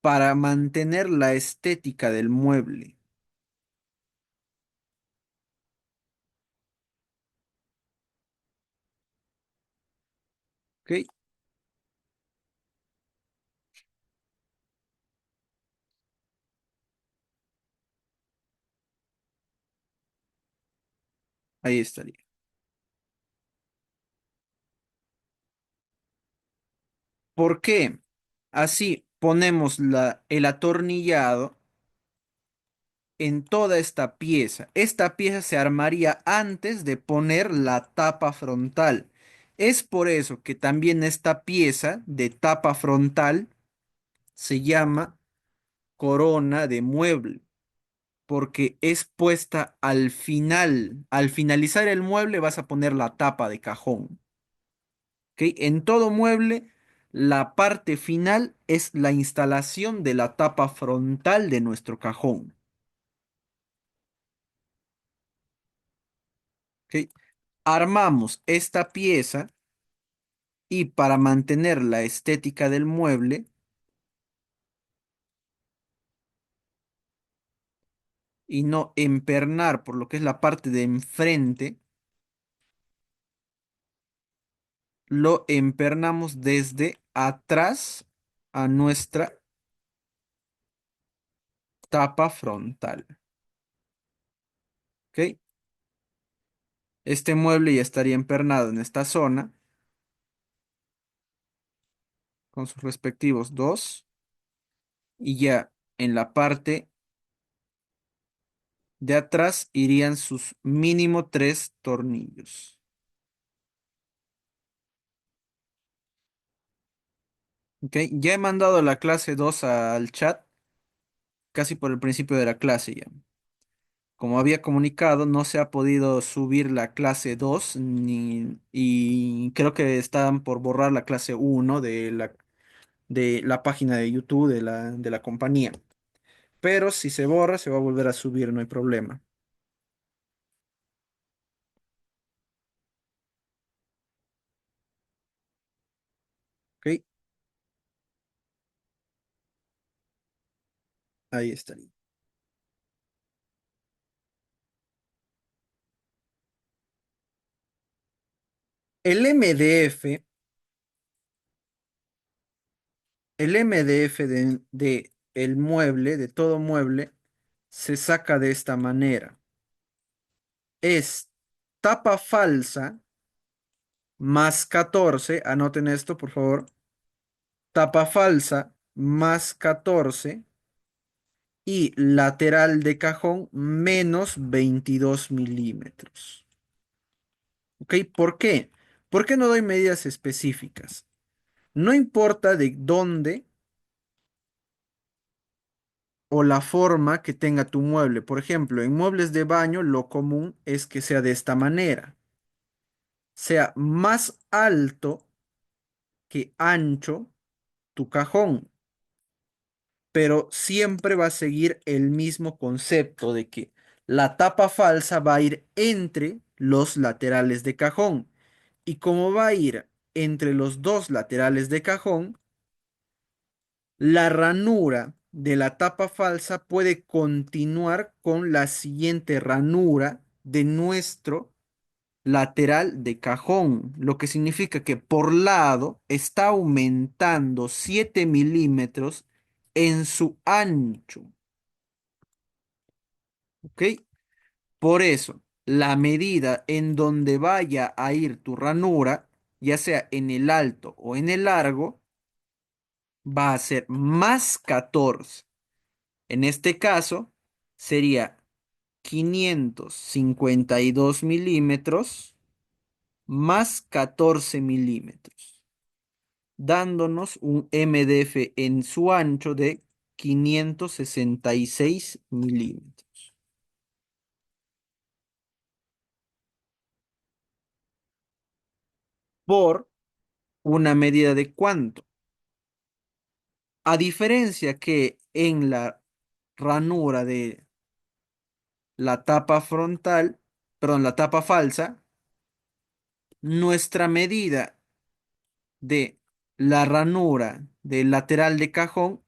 para mantener la estética del mueble. ¿Ok? Ahí estaría. ¿Por qué? Así ponemos el atornillado en toda esta pieza. Esta pieza se armaría antes de poner la tapa frontal. Es por eso que también esta pieza de tapa frontal se llama corona de mueble, porque es puesta al final. Al finalizar el mueble vas a poner la tapa de cajón. ¿Ok? En todo mueble, la parte final es la instalación de la tapa frontal de nuestro cajón. ¿Ok? Armamos esta pieza y para mantener la estética del mueble y no empernar por lo que es la parte de enfrente, lo empernamos desde atrás a nuestra tapa frontal. ¿Ok? Este mueble ya estaría empernado en esta zona con sus respectivos dos y ya en la parte de atrás irían sus mínimo tres tornillos. ¿Ok? Ya he mandado la clase 2 al chat, casi por el principio de la clase ya. Como había comunicado, no se ha podido subir la clase 2 y creo que están por borrar la clase uno de la página de YouTube de la compañía. Pero si se borra, se va a volver a subir, no hay problema. ¿Ok? Ahí estaría. El MDF, el MDF de el mueble, de todo mueble, se saca de esta manera. Es tapa falsa más 14. Anoten esto, por favor. Tapa falsa más 14 y lateral de cajón menos 22 milímetros. ¿Ok? ¿Por qué? ¿Por qué no doy medidas específicas? No importa de dónde o la forma que tenga tu mueble. Por ejemplo, en muebles de baño lo común es que sea de esta manera. Sea más alto que ancho tu cajón, pero siempre va a seguir el mismo concepto de que la tapa falsa va a ir entre los laterales de cajón. Y como va a ir entre los dos laterales de cajón, la ranura de la tapa falsa puede continuar con la siguiente ranura de nuestro lateral de cajón, lo que significa que por lado está aumentando 7 milímetros en su ancho. ¿Ok? Por eso, la medida en donde vaya a ir tu ranura, ya sea en el alto o en el largo, va a ser más 14. En este caso, sería 552 milímetros más 14 milímetros, dándonos un MDF en su ancho de 566 milímetros. Por una medida de cuánto. A diferencia que en la ranura de la tapa frontal, perdón, la tapa falsa, nuestra medida de la ranura del lateral de cajón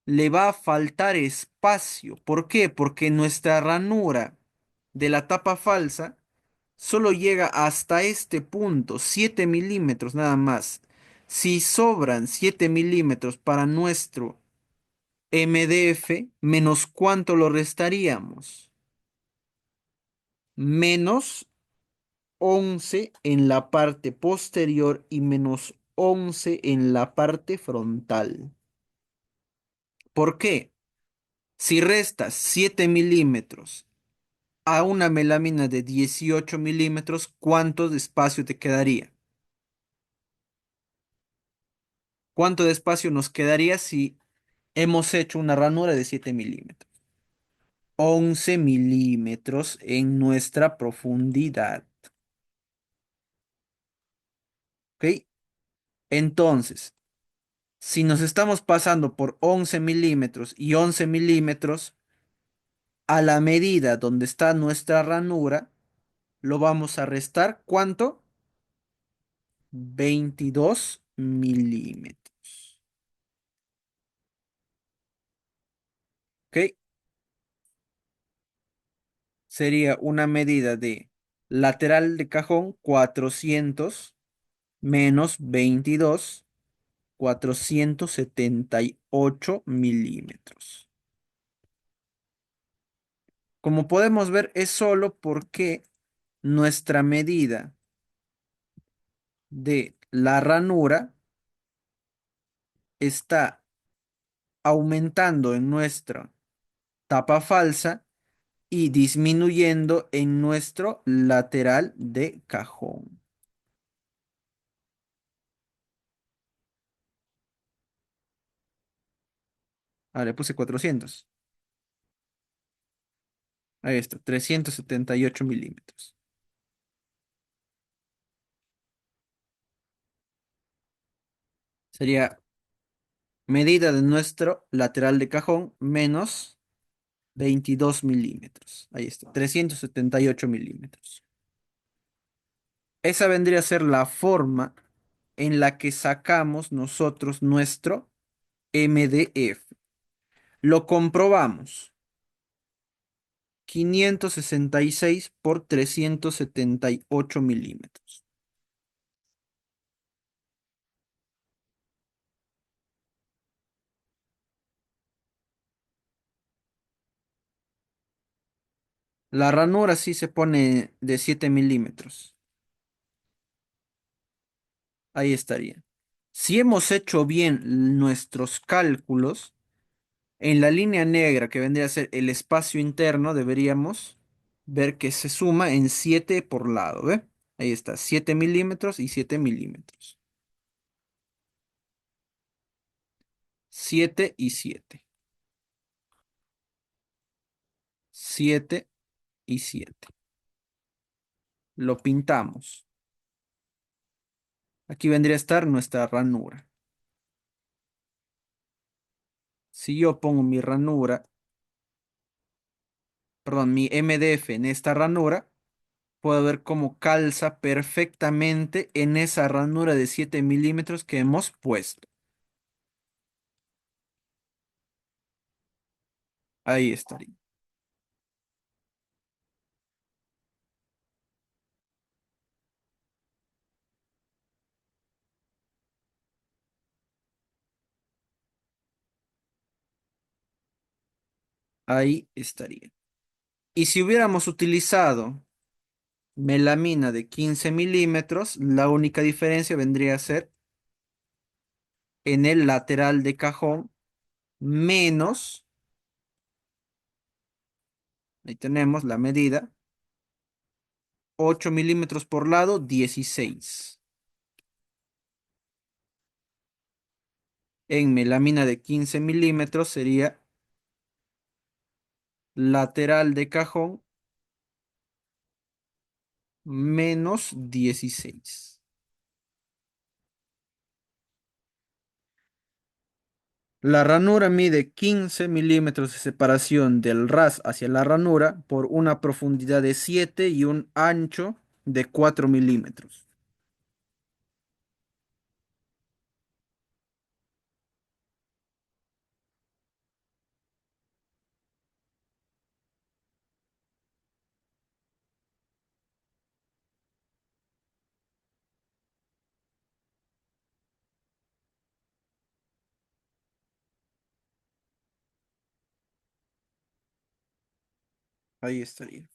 le va a faltar espacio. ¿Por qué? Porque nuestra ranura de la tapa falsa solo llega hasta este punto, 7 milímetros nada más. Si sobran 7 milímetros para nuestro MDF, menos cuánto lo restaríamos. Menos 11 en la parte posterior y menos 11 en la parte frontal. ¿Por qué? Si restas 7 milímetros a una melamina de 18 milímetros, ¿cuánto de espacio te quedaría? ¿Cuánto de espacio nos quedaría si hemos hecho una ranura de 7 milímetros? 11 milímetros en nuestra profundidad. ¿Ok? Entonces, si nos estamos pasando por 11 milímetros y 11 milímetros, a la medida donde está nuestra ranura, lo vamos a restar. ¿Cuánto? 22 milímetros. ¿Ok? Sería una medida de lateral de cajón 400 menos 22, 478 milímetros. Como podemos ver, es solo porque nuestra medida de la ranura está aumentando en nuestra tapa falsa y disminuyendo en nuestro lateral de cajón. Ah, le puse 400. Ahí está, 378 milímetros. Sería medida de nuestro lateral de cajón menos 22 milímetros. Ahí está, 378 milímetros. Esa vendría a ser la forma en la que sacamos nosotros nuestro MDF. Lo comprobamos. 566 por 378 milímetros. La ranura sí se pone de 7 milímetros. Ahí estaría. Si hemos hecho bien nuestros cálculos, en la línea negra que vendría a ser el espacio interno, deberíamos ver que se suma en 7 por lado, ¿ve? Ahí está, 7 milímetros y 7 milímetros. 7 y 7. 7 y 7. Lo pintamos. Aquí vendría a estar nuestra ranura. Si yo pongo mi ranura, perdón, mi MDF en esta ranura, puedo ver cómo calza perfectamente en esa ranura de 7 milímetros que hemos puesto. Ahí estaría. Ahí estaría. Y si hubiéramos utilizado melamina de 15 milímetros, la única diferencia vendría a ser en el lateral de cajón menos, ahí tenemos la medida, 8 milímetros por lado, 16. En melamina de 15 milímetros sería lateral de cajón menos 16. La ranura mide 15 milímetros de separación del ras hacia la ranura por una profundidad de 7 y un ancho de 4 milímetros. Ahí estaría.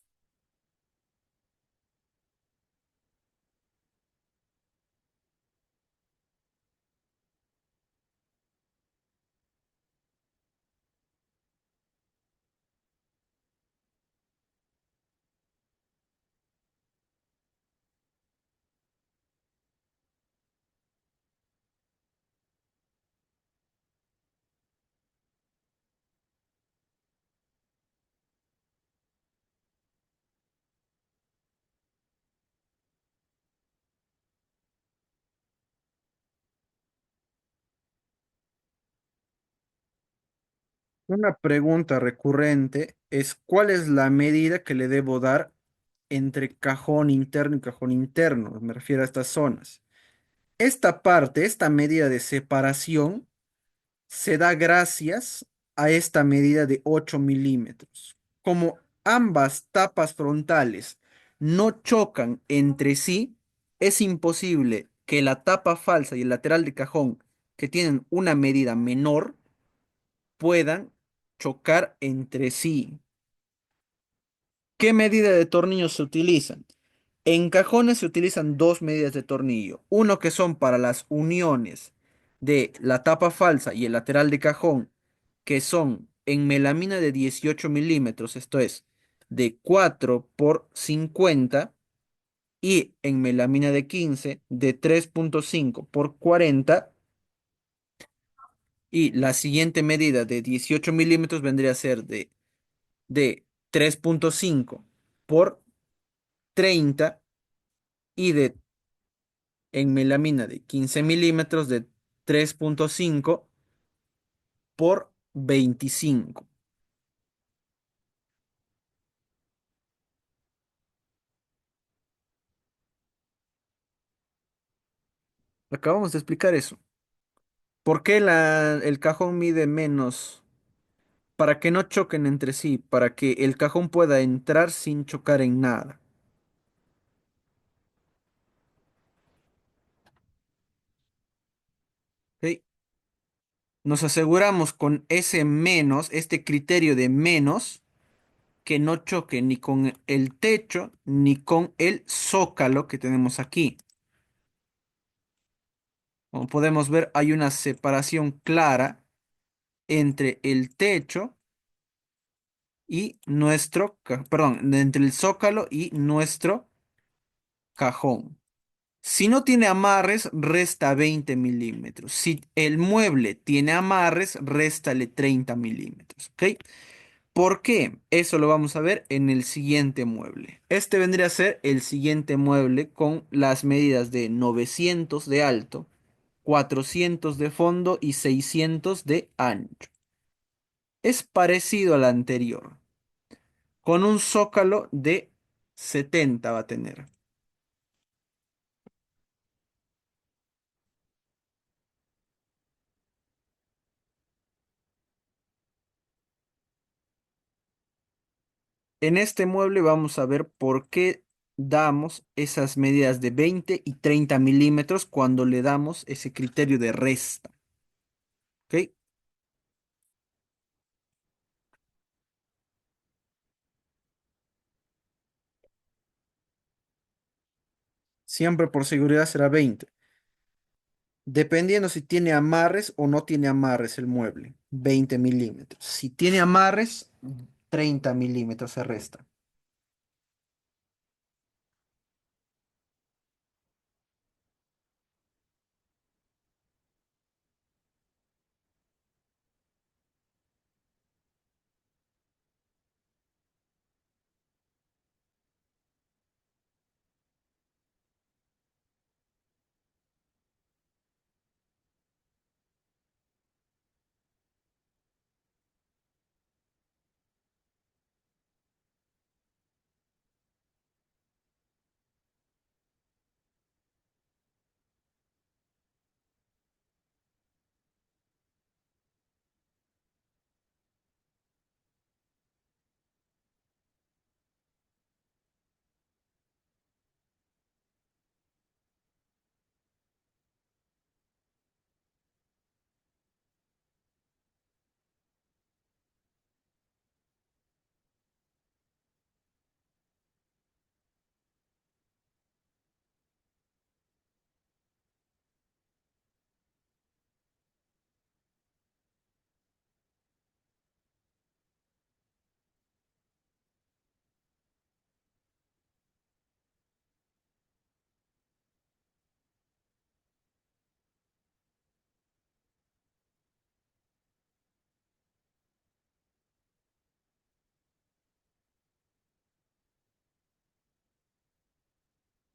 Una pregunta recurrente es ¿cuál es la medida que le debo dar entre cajón interno y cajón interno? Me refiero a estas zonas. Esta parte, esta medida de separación, se da gracias a esta medida de 8 milímetros. Como ambas tapas frontales no chocan entre sí, es imposible que la tapa falsa y el lateral de cajón, que tienen una medida menor, puedan chocar entre sí. ¿Qué medida de tornillo se utilizan? En cajones se utilizan dos medidas de tornillo. Uno que son para las uniones de la tapa falsa y el lateral de cajón, que son en melamina de 18 milímetros, esto es, de 4 por 50, y en melamina de 15, de 3,5 por 40, y la siguiente medida de 18 milímetros vendría a ser de 3,5 por 30 y de en melamina de 15 milímetros de 3,5 por 25. Acabamos de explicar eso. ¿Por qué el cajón mide menos? Para que no choquen entre sí, para que el cajón pueda entrar sin chocar en nada. ¿Ok? Nos aseguramos con ese menos, este criterio de menos, que no choque ni con el techo ni con el zócalo que tenemos aquí. Como podemos ver, hay una separación clara entre el techo y perdón, entre el zócalo y nuestro cajón. Si no tiene amarres, resta 20 milímetros. Si el mueble tiene amarres, réstale 30 milímetros. ¿Ok? ¿Por qué? Eso lo vamos a ver en el siguiente mueble. Este vendría a ser el siguiente mueble con las medidas de 900 de alto, 400 de fondo y 600 de ancho. Es parecido al anterior, con un zócalo de 70 va a tener. En este mueble vamos a ver por qué damos esas medidas de 20 y 30 milímetros cuando le damos ese criterio de resta. ¿Ok? Siempre por seguridad será 20. Dependiendo si tiene amarres o no tiene amarres el mueble. 20 milímetros. Si tiene amarres, 30 milímetros se resta.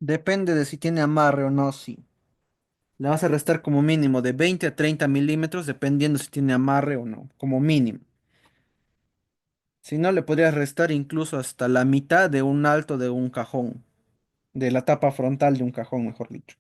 Depende de si tiene amarre o no, sí. Le vas a restar como mínimo de 20 a 30 milímetros, dependiendo si tiene amarre o no, como mínimo. Si no, le podrías restar incluso hasta la mitad de un alto de un cajón, de la tapa frontal de un cajón, mejor dicho.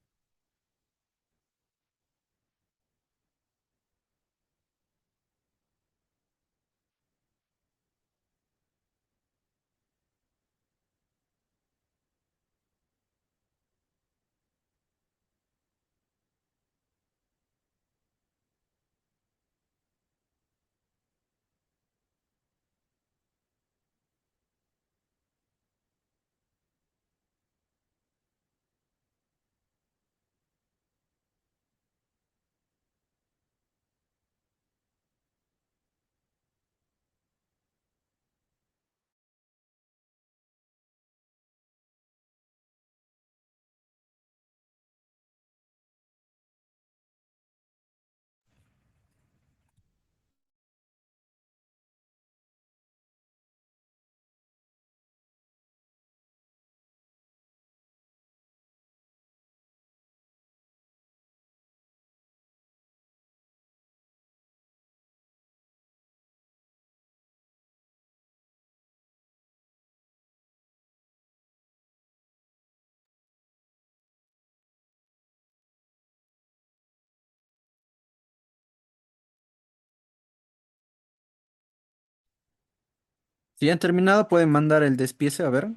Si ya han terminado, pueden mandar el despiece, a ver.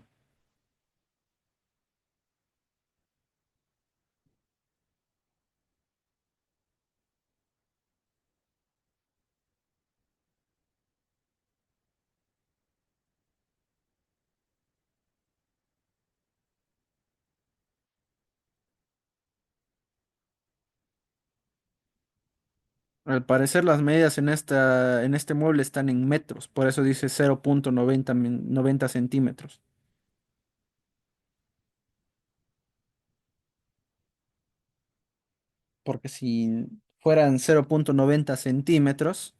Al parecer las medidas en este mueble están en metros, por eso dice 0,90 90 centímetros. Porque si fueran 0,90 centímetros,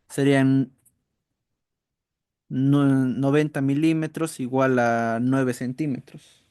serían 90 milímetros igual a 9 centímetros.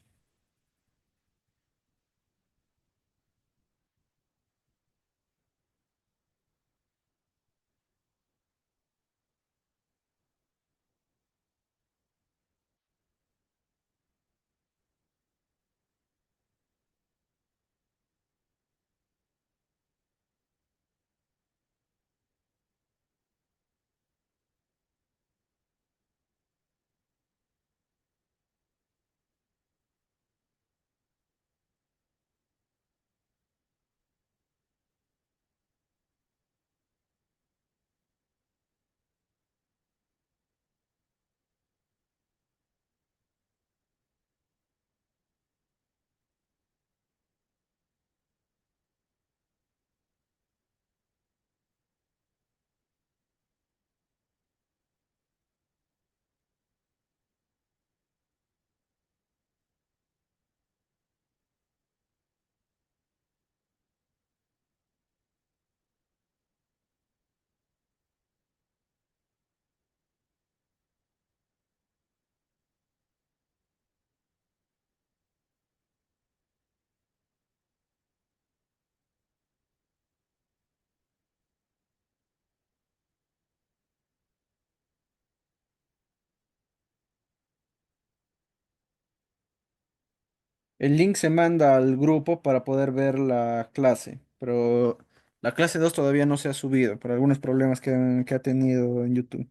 El link se manda al grupo para poder ver la clase, pero la clase 2 todavía no se ha subido por algunos problemas que ha tenido en YouTube.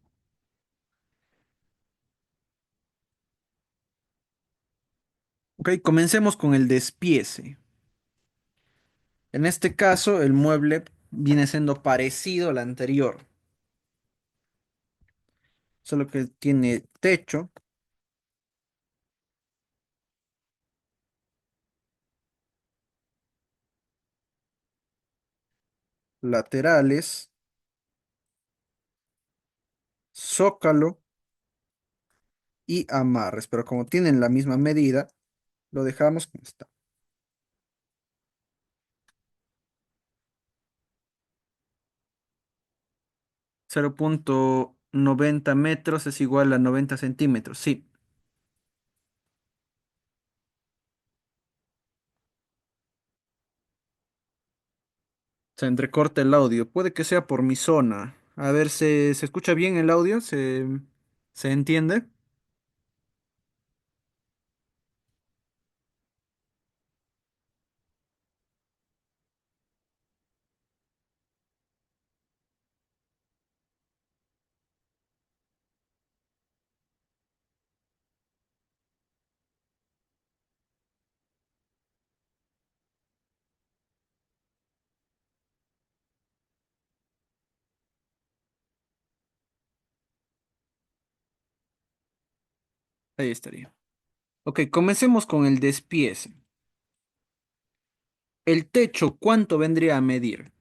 Ok, comencemos con el despiece. En este caso, el mueble viene siendo parecido al anterior, solo que tiene techo, laterales, zócalo y amarres, pero como tienen la misma medida, lo dejamos como está. 0,90 metros es igual a 90 centímetros, sí. Se entrecorta el audio. Puede que sea por mi zona. A ver, ¿se escucha bien el audio? ¿Se entiende? Ahí estaría. Ok, comencemos con el despiece. El techo, ¿cuánto vendría a medir?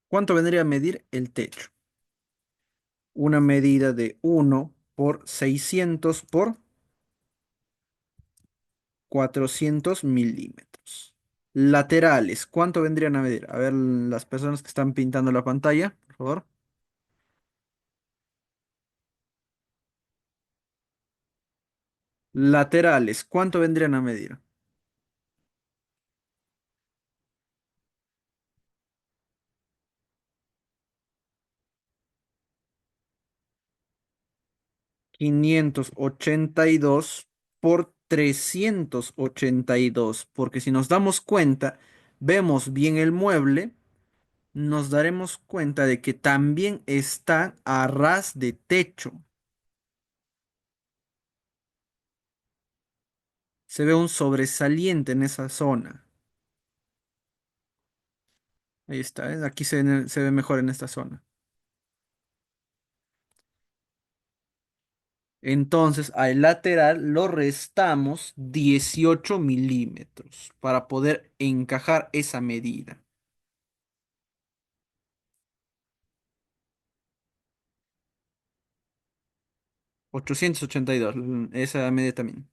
¿Cuánto vendría a medir el techo? Una medida de 1 por 600 por 400 milímetros. Laterales, ¿cuánto vendrían a medir? A ver, las personas que están pintando la pantalla, por favor. Laterales, ¿cuánto vendrían a medir? 582 por 382, porque si nos damos cuenta, vemos bien el mueble, nos daremos cuenta de que también está a ras de techo. Se ve un sobresaliente en esa zona. Ahí está, ¿eh? Aquí se ve mejor en esta zona. Entonces, al lateral lo restamos 18 milímetros para poder encajar esa medida. 882, esa medida también.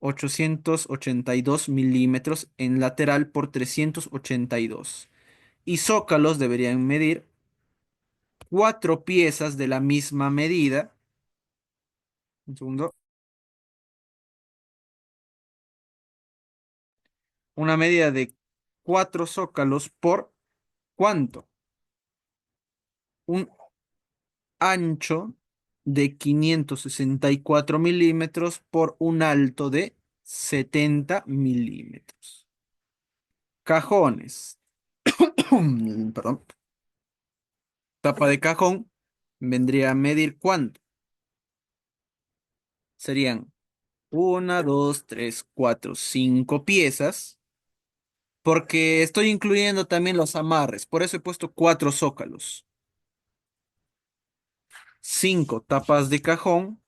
882 milímetros en lateral por 382. Y zócalos deberían medir cuatro piezas de la misma medida. Un segundo. Una medida de cuatro zócalos por ¿cuánto? Un ancho de 564 milímetros por un alto de 70 milímetros. Cajones. Perdón. Tapa de cajón vendría a medir ¿cuánto? Serían una, dos, tres, cuatro, cinco piezas, porque estoy incluyendo también los amarres, por eso he puesto cuatro zócalos. Cinco tapas de cajón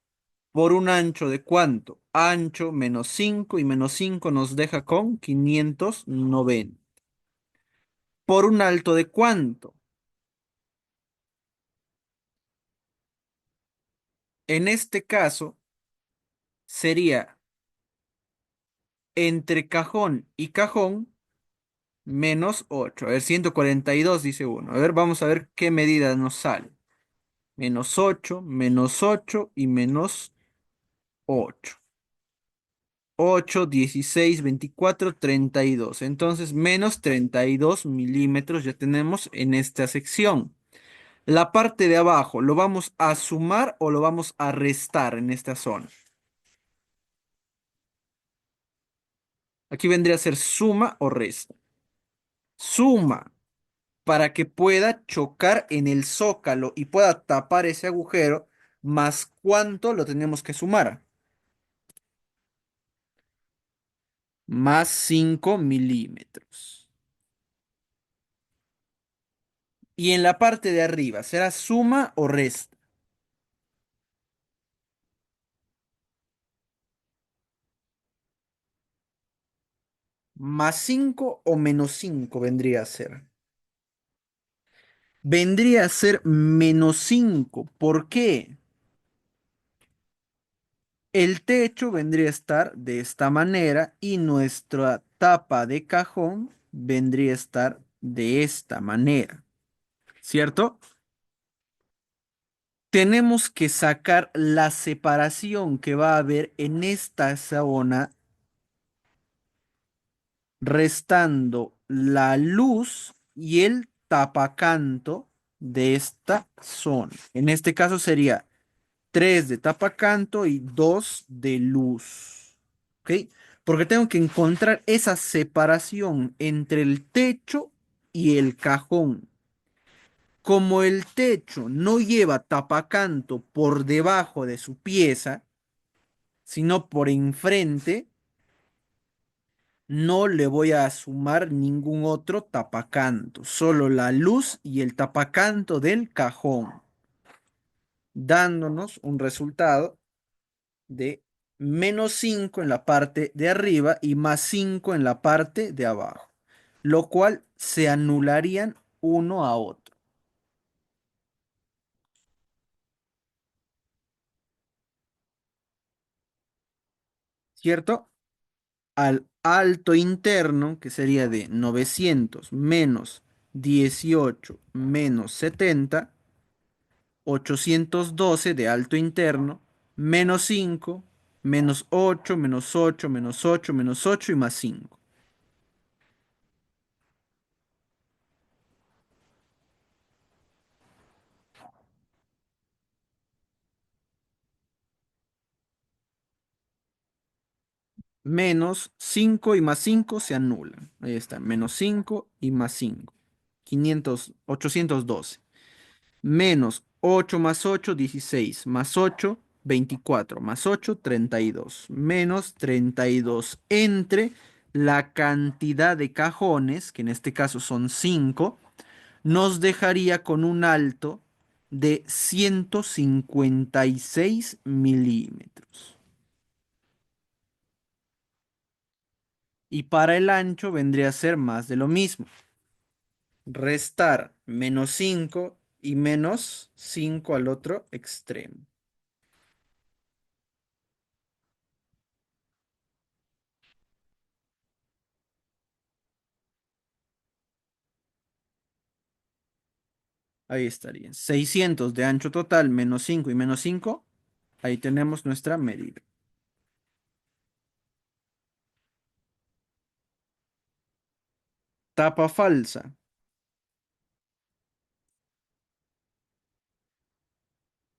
por un ancho de ¿cuánto? Ancho menos 5 y menos 5 nos deja con 590. ¿Por un alto de cuánto? En este caso sería entre cajón y cajón menos 8. A ver, 142 dice uno. A ver, vamos a ver qué medida nos sale. Menos 8 y menos 8. 8, 16, 24, 32. Entonces, menos 32 milímetros ya tenemos en esta sección. La parte de abajo, ¿lo vamos a sumar o lo vamos a restar en esta zona? Aquí vendría a ser suma o resta. Suma para que pueda chocar en el zócalo y pueda tapar ese agujero, más cuánto lo tenemos que sumar. Más 5 milímetros. Y en la parte de arriba, ¿será suma o resta? Más 5 o menos 5 vendría a ser. Vendría a ser menos 5. ¿Por qué? El techo vendría a estar de esta manera y nuestra tapa de cajón vendría a estar de esta manera, ¿cierto? Tenemos que sacar la separación que va a haber en esta zona, restando la luz y el tapacanto de esta zona. En este caso sería 3 de tapacanto y 2 de luz. ¿Ok? Porque tengo que encontrar esa separación entre el techo y el cajón. Como el techo no lleva tapacanto por debajo de su pieza, sino por enfrente, no le voy a sumar ningún otro tapacanto, solo la luz y el tapacanto del cajón, dándonos un resultado de -5 en la parte de arriba y +5 en la parte de abajo, lo cual se anularían uno a otro, ¿cierto? Al alto interno, que sería de 900 menos 18 menos 70, 812 de alto interno, menos 5 menos 8 menos 8 menos 8 menos 8 y +5. Menos 5 y +5 se anulan. Ahí está, menos 5 y +5. 812. Menos 8 más 8 16 más 8 24 más 8 32 menos 32 entre la cantidad de cajones, que en este caso son 5, nos dejaría con un alto de 156 milímetros. Y para el ancho vendría a ser más de lo mismo. Restar -5 y -5 al otro extremo. Ahí estarían. 600 de ancho total, -5 y -5. Ahí tenemos nuestra medida. Tapa falsa.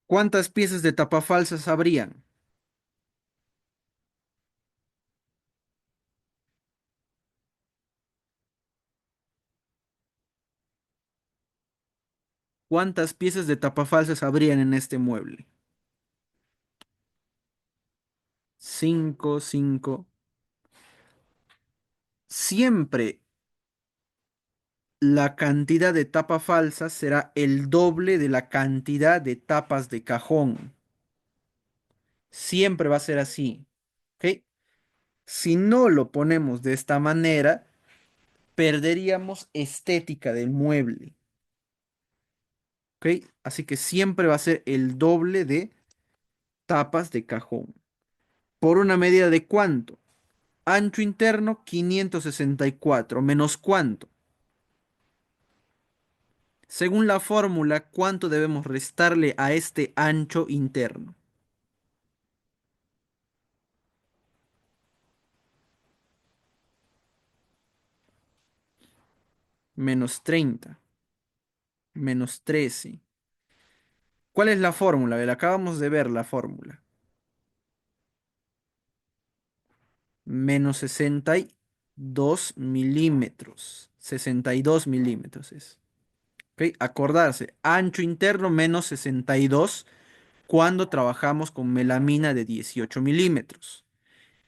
¿Cuántas piezas de tapa falsas habrían? ¿Cuántas piezas de tapa falsas habrían en este mueble? 5, 5. Siempre la cantidad de tapa falsas será el doble de la cantidad de tapas de cajón. Siempre va a ser así. ¿Ok? Si no lo ponemos de esta manera, perderíamos estética del mueble. ¿Ok? Así que siempre va a ser el doble de tapas de cajón. ¿Por una medida de cuánto? Ancho interno 564 menos cuánto. Según la fórmula, ¿cuánto debemos restarle a este ancho interno? -30, -13. ¿Cuál es la fórmula? A ver, acabamos de ver la fórmula. -62 milímetros. 62 milímetros es. ¿Ok? Acordarse, ancho interno -62 cuando trabajamos con melamina de 18 milímetros.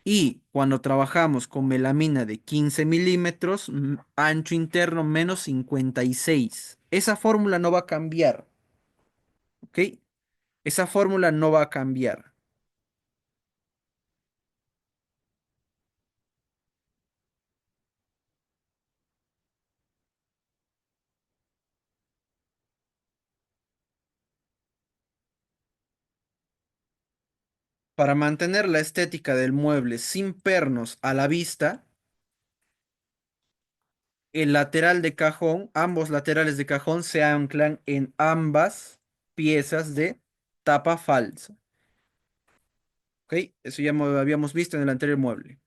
Y cuando trabajamos con melamina de 15 milímetros, ancho interno -56. Esa fórmula no va a cambiar. ¿Ok? Esa fórmula no va a cambiar. Para mantener la estética del mueble sin pernos a la vista, el lateral de cajón, ambos laterales de cajón se anclan en ambas piezas de tapa falsa. ¿Ok? Eso ya habíamos visto en el anterior mueble.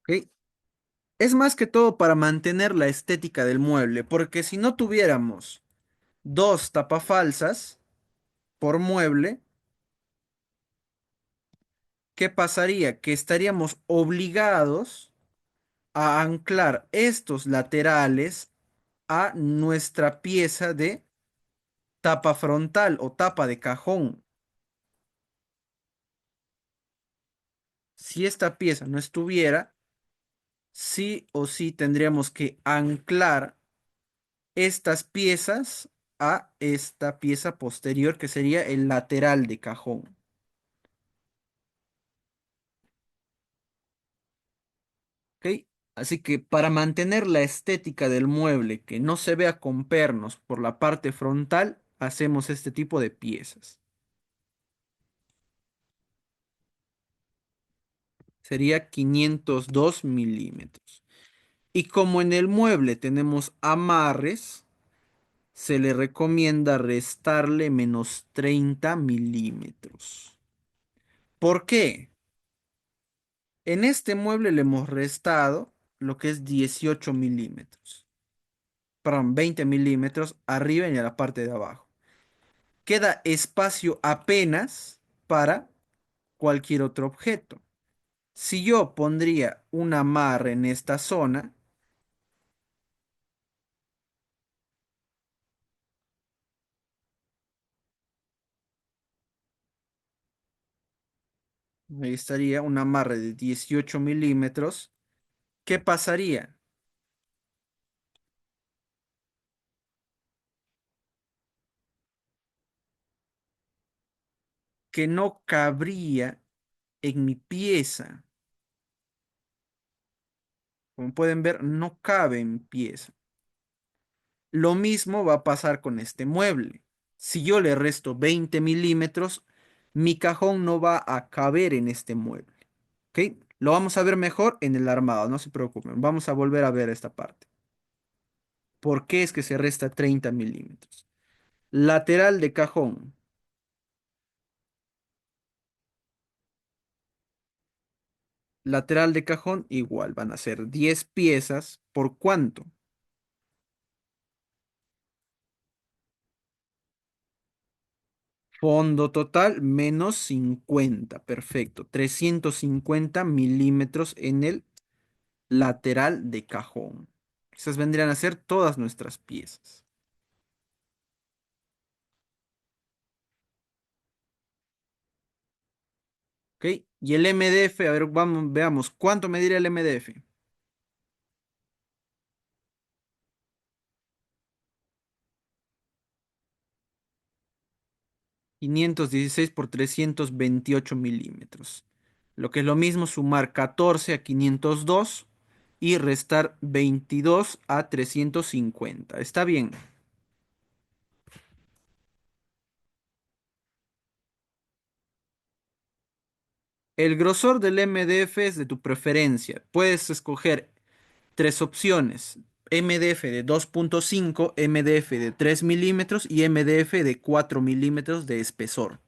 ¿Ok? Es más que todo para mantener la estética del mueble, porque si no tuviéramos dos tapafalsas por mueble, ¿qué pasaría? Que estaríamos obligados a anclar estos laterales a nuestra pieza de tapa frontal o tapa de cajón. Si esta pieza no estuviera, sí o sí tendríamos que anclar estas piezas a esta pieza posterior que sería el lateral de cajón. ¿Ok? Así que para mantener la estética del mueble que no se vea con pernos por la parte frontal, hacemos este tipo de piezas. Sería 502 milímetros. Y como en el mueble tenemos amarres, se le recomienda restarle menos 30 milímetros. ¿Por qué? En este mueble le hemos restado lo que es 18 milímetros. Perdón, 20 milímetros arriba y en la parte de abajo. Queda espacio apenas para cualquier otro objeto. Si yo pondría un amarre en esta zona, ahí estaría un amarre de 18 milímetros. ¿Qué pasaría? Que no cabría en mi pieza. Como pueden ver, no cabe en mi pieza. Lo mismo va a pasar con este mueble. Si yo le resto 20 milímetros, mi cajón no va a caber en este mueble. ¿Ok? Lo vamos a ver mejor en el armado, no se preocupen. Vamos a volver a ver esta parte. ¿Por qué es que se resta 30 milímetros? Lateral de cajón. Lateral de cajón igual. Van a ser 10 piezas. ¿Por cuánto? Fondo total menos 50. Perfecto. 350 milímetros en el lateral de cajón. Esas vendrían a ser todas nuestras piezas. ¿Ok? Y el MDF, a ver, vamos, veamos, ¿cuánto medirá el MDF? 516 por 328 milímetros. Lo que es lo mismo sumar 14 a 502 y restar 22 a 350. Está bien. El grosor del MDF es de tu preferencia. Puedes escoger tres opciones. MDF de 2,5, MDF de 3 milímetros y MDF de 4 milímetros de espesor.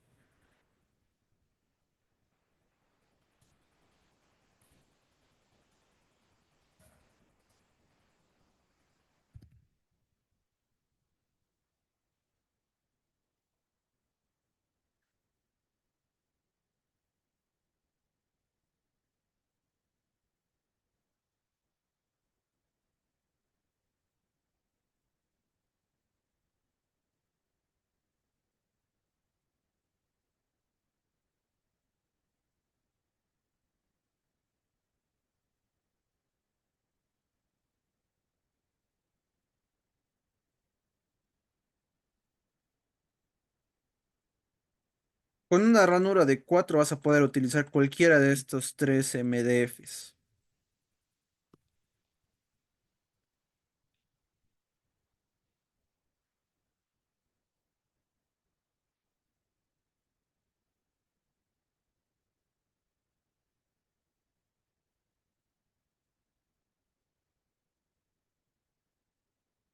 Con una ranura de 4 vas a poder utilizar cualquiera de estos tres MDFs.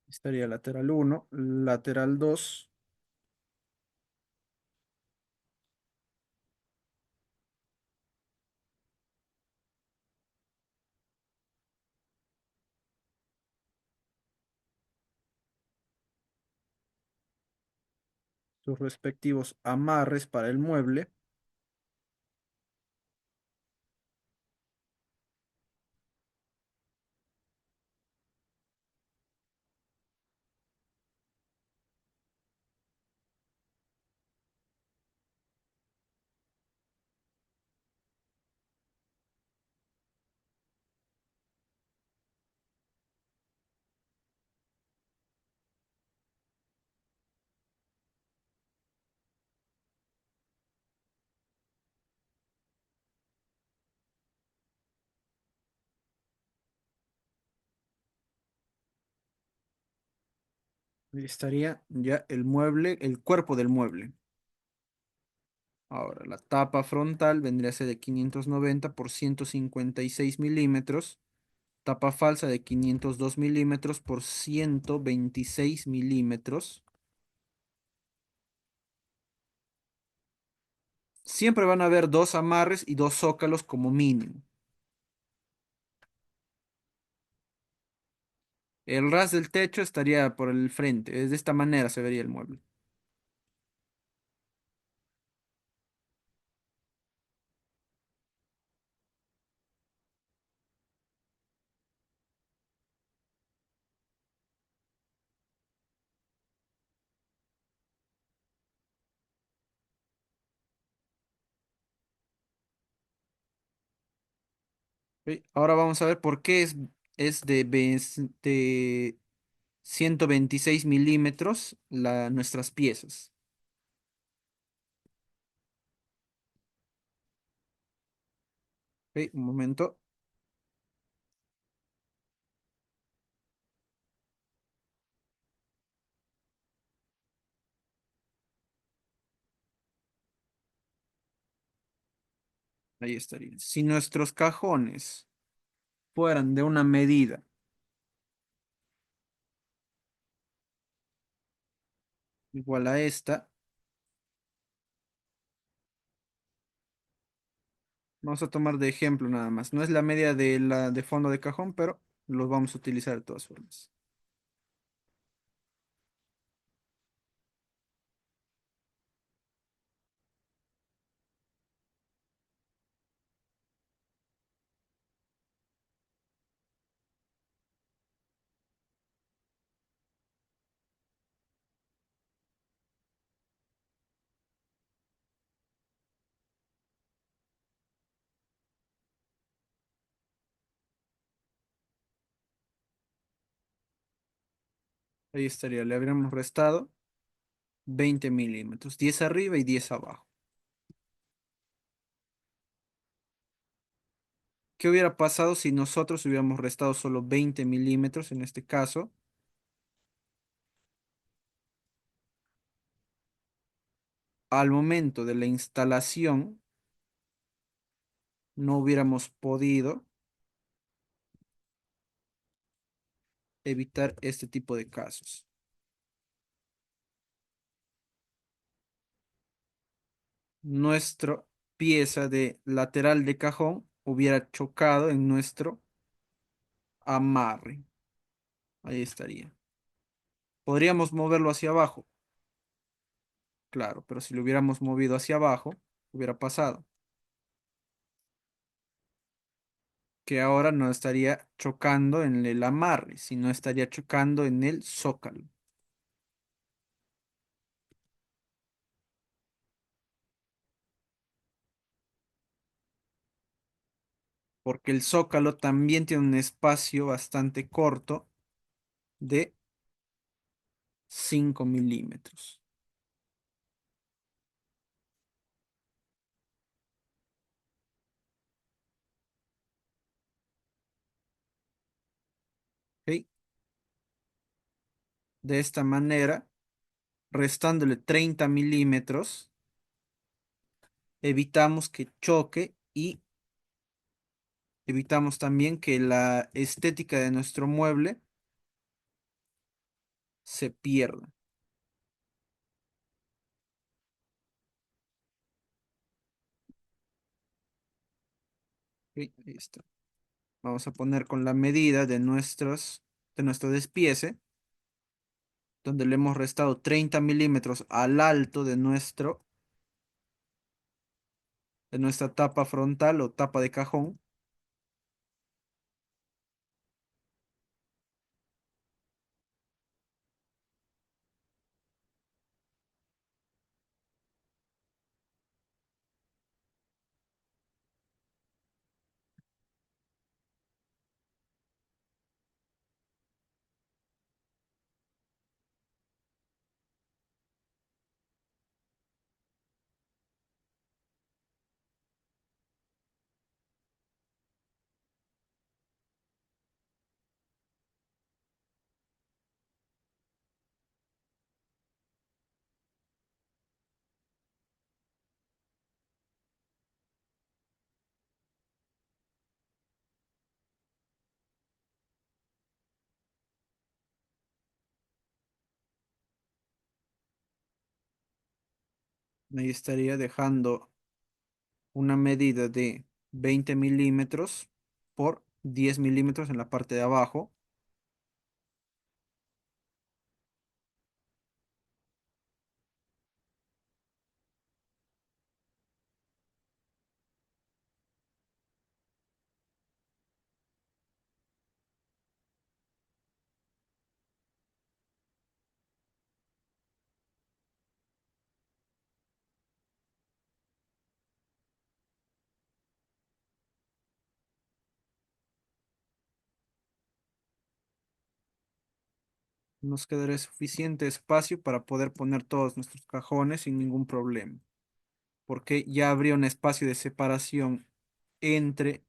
Estaría lateral uno, lateral 2. Sus respectivos amarres para el mueble. Ahí estaría ya el mueble, el cuerpo del mueble. Ahora, la tapa frontal vendría a ser de 590 por 156 milímetros. Tapa falsa de 502 milímetros por 126 milímetros. Siempre van a haber dos amarres y dos zócalos como mínimo. El ras del techo estaría por el frente. Es de esta manera se vería el mueble. ¿Ok? Ahora vamos a ver por qué es de 126 milímetros nuestras piezas. ¿Ok? Un momento. Ahí estaría. Si nuestros cajones fueran de una medida igual a esta, vamos a tomar de ejemplo nada más. No es la media de la de fondo de cajón, pero los vamos a utilizar de todas formas. Ahí estaría. Le habríamos restado 20 milímetros. 10 arriba y 10 abajo. ¿Qué hubiera pasado si nosotros hubiéramos restado solo 20 milímetros en este caso? Al momento de la instalación no hubiéramos podido evitar este tipo de casos. Nuestra pieza de lateral de cajón hubiera chocado en nuestro amarre. Ahí estaría. Podríamos moverlo hacia abajo, claro, pero si lo hubiéramos movido hacia abajo, hubiera pasado que ahora no estaría chocando en el amarre, sino estaría chocando en el zócalo, porque el zócalo también tiene un espacio bastante corto de 5 milímetros. ¿Ok? De esta manera, restándole 30 milímetros, evitamos que choque y evitamos también que la estética de nuestro mueble se pierda. Ok, ahí está. Vamos a poner con la medida de nuestro despiece, donde le hemos restado 30 milímetros al alto de nuestra tapa frontal o tapa de cajón. Ahí estaría dejando una medida de 20 milímetros por 10 milímetros en la parte de abajo. Nos quedaría suficiente espacio para poder poner todos nuestros cajones sin ningún problema, porque ya habría un espacio de separación entre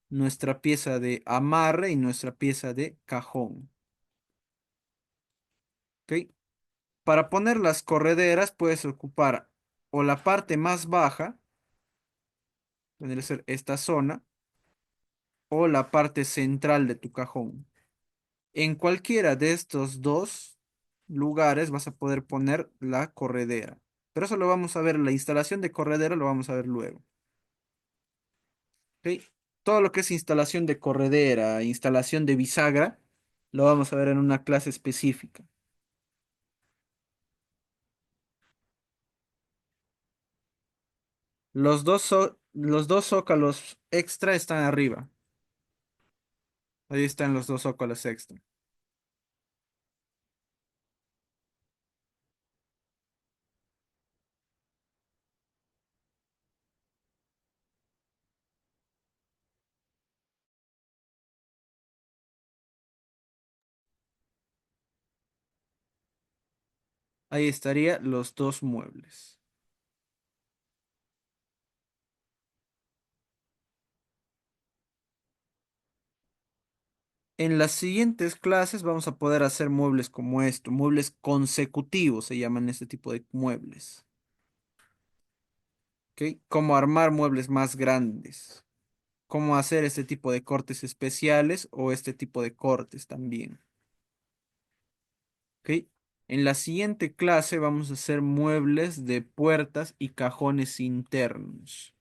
nuestra pieza de amarre y nuestra pieza de cajón. ¿Ok? Para poner las correderas puedes ocupar o la parte más baja, vendría a ser esta zona, o la parte central de tu cajón. En cualquiera de estos dos lugares vas a poder poner la corredera. Pero eso lo vamos a ver, la instalación de corredera lo vamos a ver luego. ¿Ok? Todo lo que es instalación de corredera, instalación de bisagra, lo vamos a ver en una clase específica. Los dos zócalos extra están arriba. Ahí están los dos zócalos extra. Ahí estarían los dos muebles. En las siguientes clases vamos a poder hacer muebles como esto, muebles consecutivos se llaman este tipo de muebles. ¿Ok? Cómo armar muebles más grandes, cómo hacer este tipo de cortes especiales o este tipo de cortes también. ¿Ok? En la siguiente clase vamos a hacer muebles de puertas y cajones internos.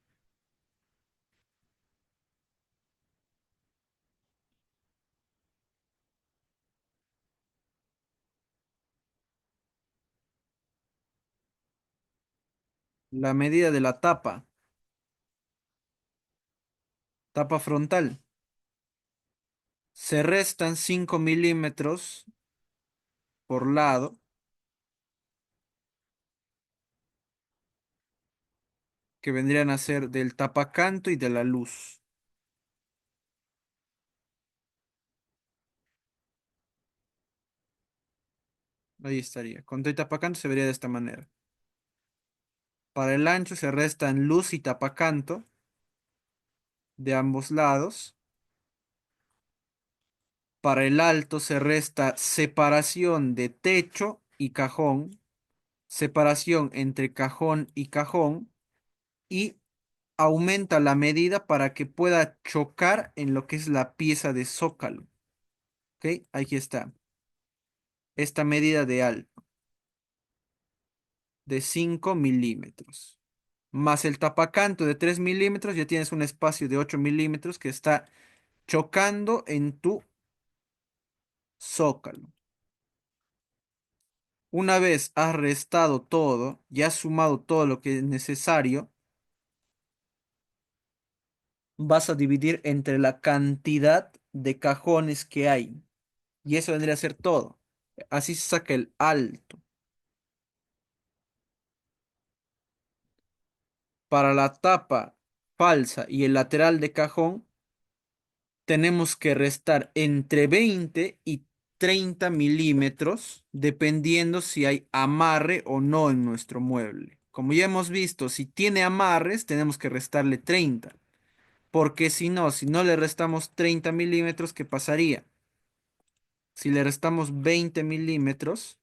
La medida de la tapa, tapa frontal, se restan 5 milímetros por lado, que vendrían a ser del tapacanto y de la luz. Ahí estaría. Con todo y tapacanto se vería de esta manera. Para el ancho se restan luz y tapacanto de ambos lados. Para el alto se resta separación de techo y cajón, separación entre cajón y aumenta la medida para que pueda chocar en lo que es la pieza de zócalo. ¿Ok? Aquí está. esta medida de alto de 5 milímetros. Más el tapacanto de 3 milímetros, ya tienes un espacio de 8 milímetros que está chocando en tu zócalo. Una vez has restado todo y has sumado todo lo que es necesario, vas a dividir entre la cantidad de cajones que hay. Y eso vendría a ser todo. Así se saca el alto. Para la tapa falsa y el lateral de cajón, tenemos que restar entre 20 y 30 milímetros, dependiendo si hay amarre o no en nuestro mueble. Como ya hemos visto, si tiene amarres, tenemos que restarle 30. Porque si no le restamos 30 milímetros, ¿qué pasaría? Si le restamos 20 milímetros,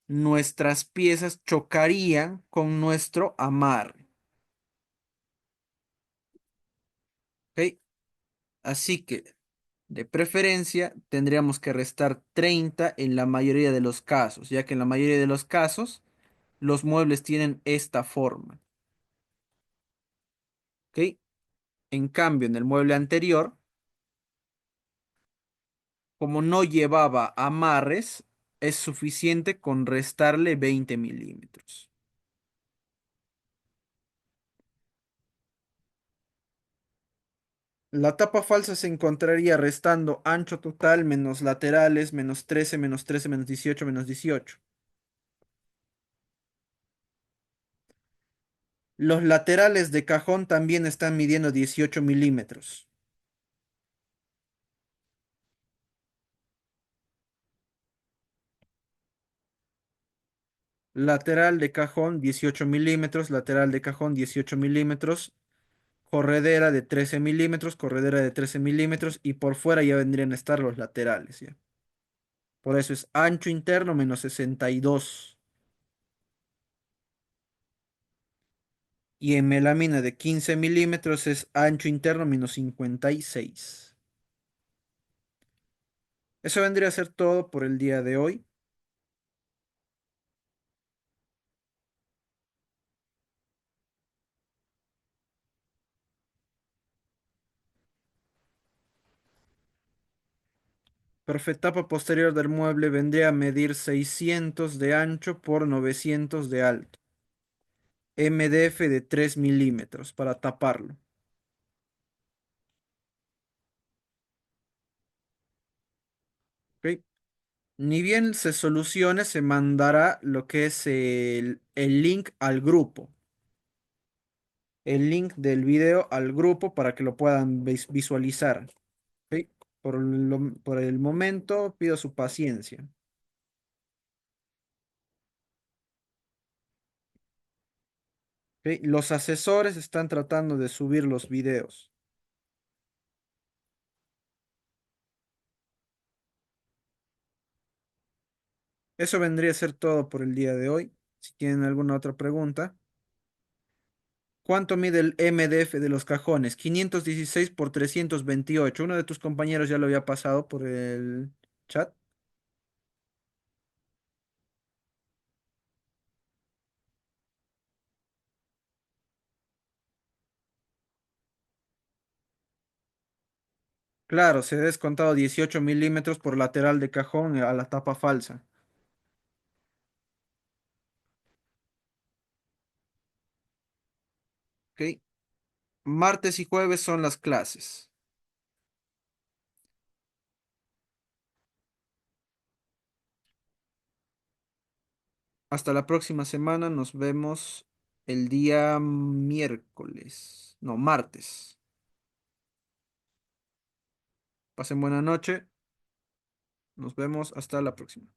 nuestras piezas chocarían con nuestro amarre. ¿Ok? Así que, de preferencia, tendríamos que restar 30 en la mayoría de los casos, ya que en la mayoría de los casos los muebles tienen esta forma. ¿Ok? En cambio, en el mueble anterior, como no llevaba amarres, es suficiente con restarle 20 milímetros. La tapa falsa se encontraría restando ancho total menos laterales menos 13 menos 13 menos 18 menos 18. Los laterales de cajón también están midiendo 18 milímetros. Lateral de cajón 18 milímetros, lateral de cajón 18 milímetros, corredera de 13 milímetros, corredera de 13 milímetros y por fuera ya vendrían a estar los laterales, ¿ya? Por eso es ancho interno menos 62. Y en melamina de 15 milímetros es ancho interno menos 56. Eso vendría a ser todo por el día de hoy. Tapa posterior del mueble vendría a medir 600 de ancho por 900 de alto. MDF de 3 milímetros para taparlo. ¿Ok? Ni bien se solucione, se mandará lo que es el link al grupo. El link del video al grupo para que lo puedan visualizar. ¿Ok? Por el momento pido su paciencia. ¿Ok? Los asesores están tratando de subir los videos. Eso vendría a ser todo por el día de hoy. Si tienen alguna otra pregunta. ¿Cuánto mide el MDF de los cajones? 516 por 328. Uno de tus compañeros ya lo había pasado por el chat. Claro, se ha descontado 18 milímetros por lateral de cajón a la tapa falsa. ¿Ok? Martes y jueves son las clases. Hasta la próxima semana. Nos vemos el día miércoles. No, martes. Pasen buena noche. Nos vemos hasta la próxima.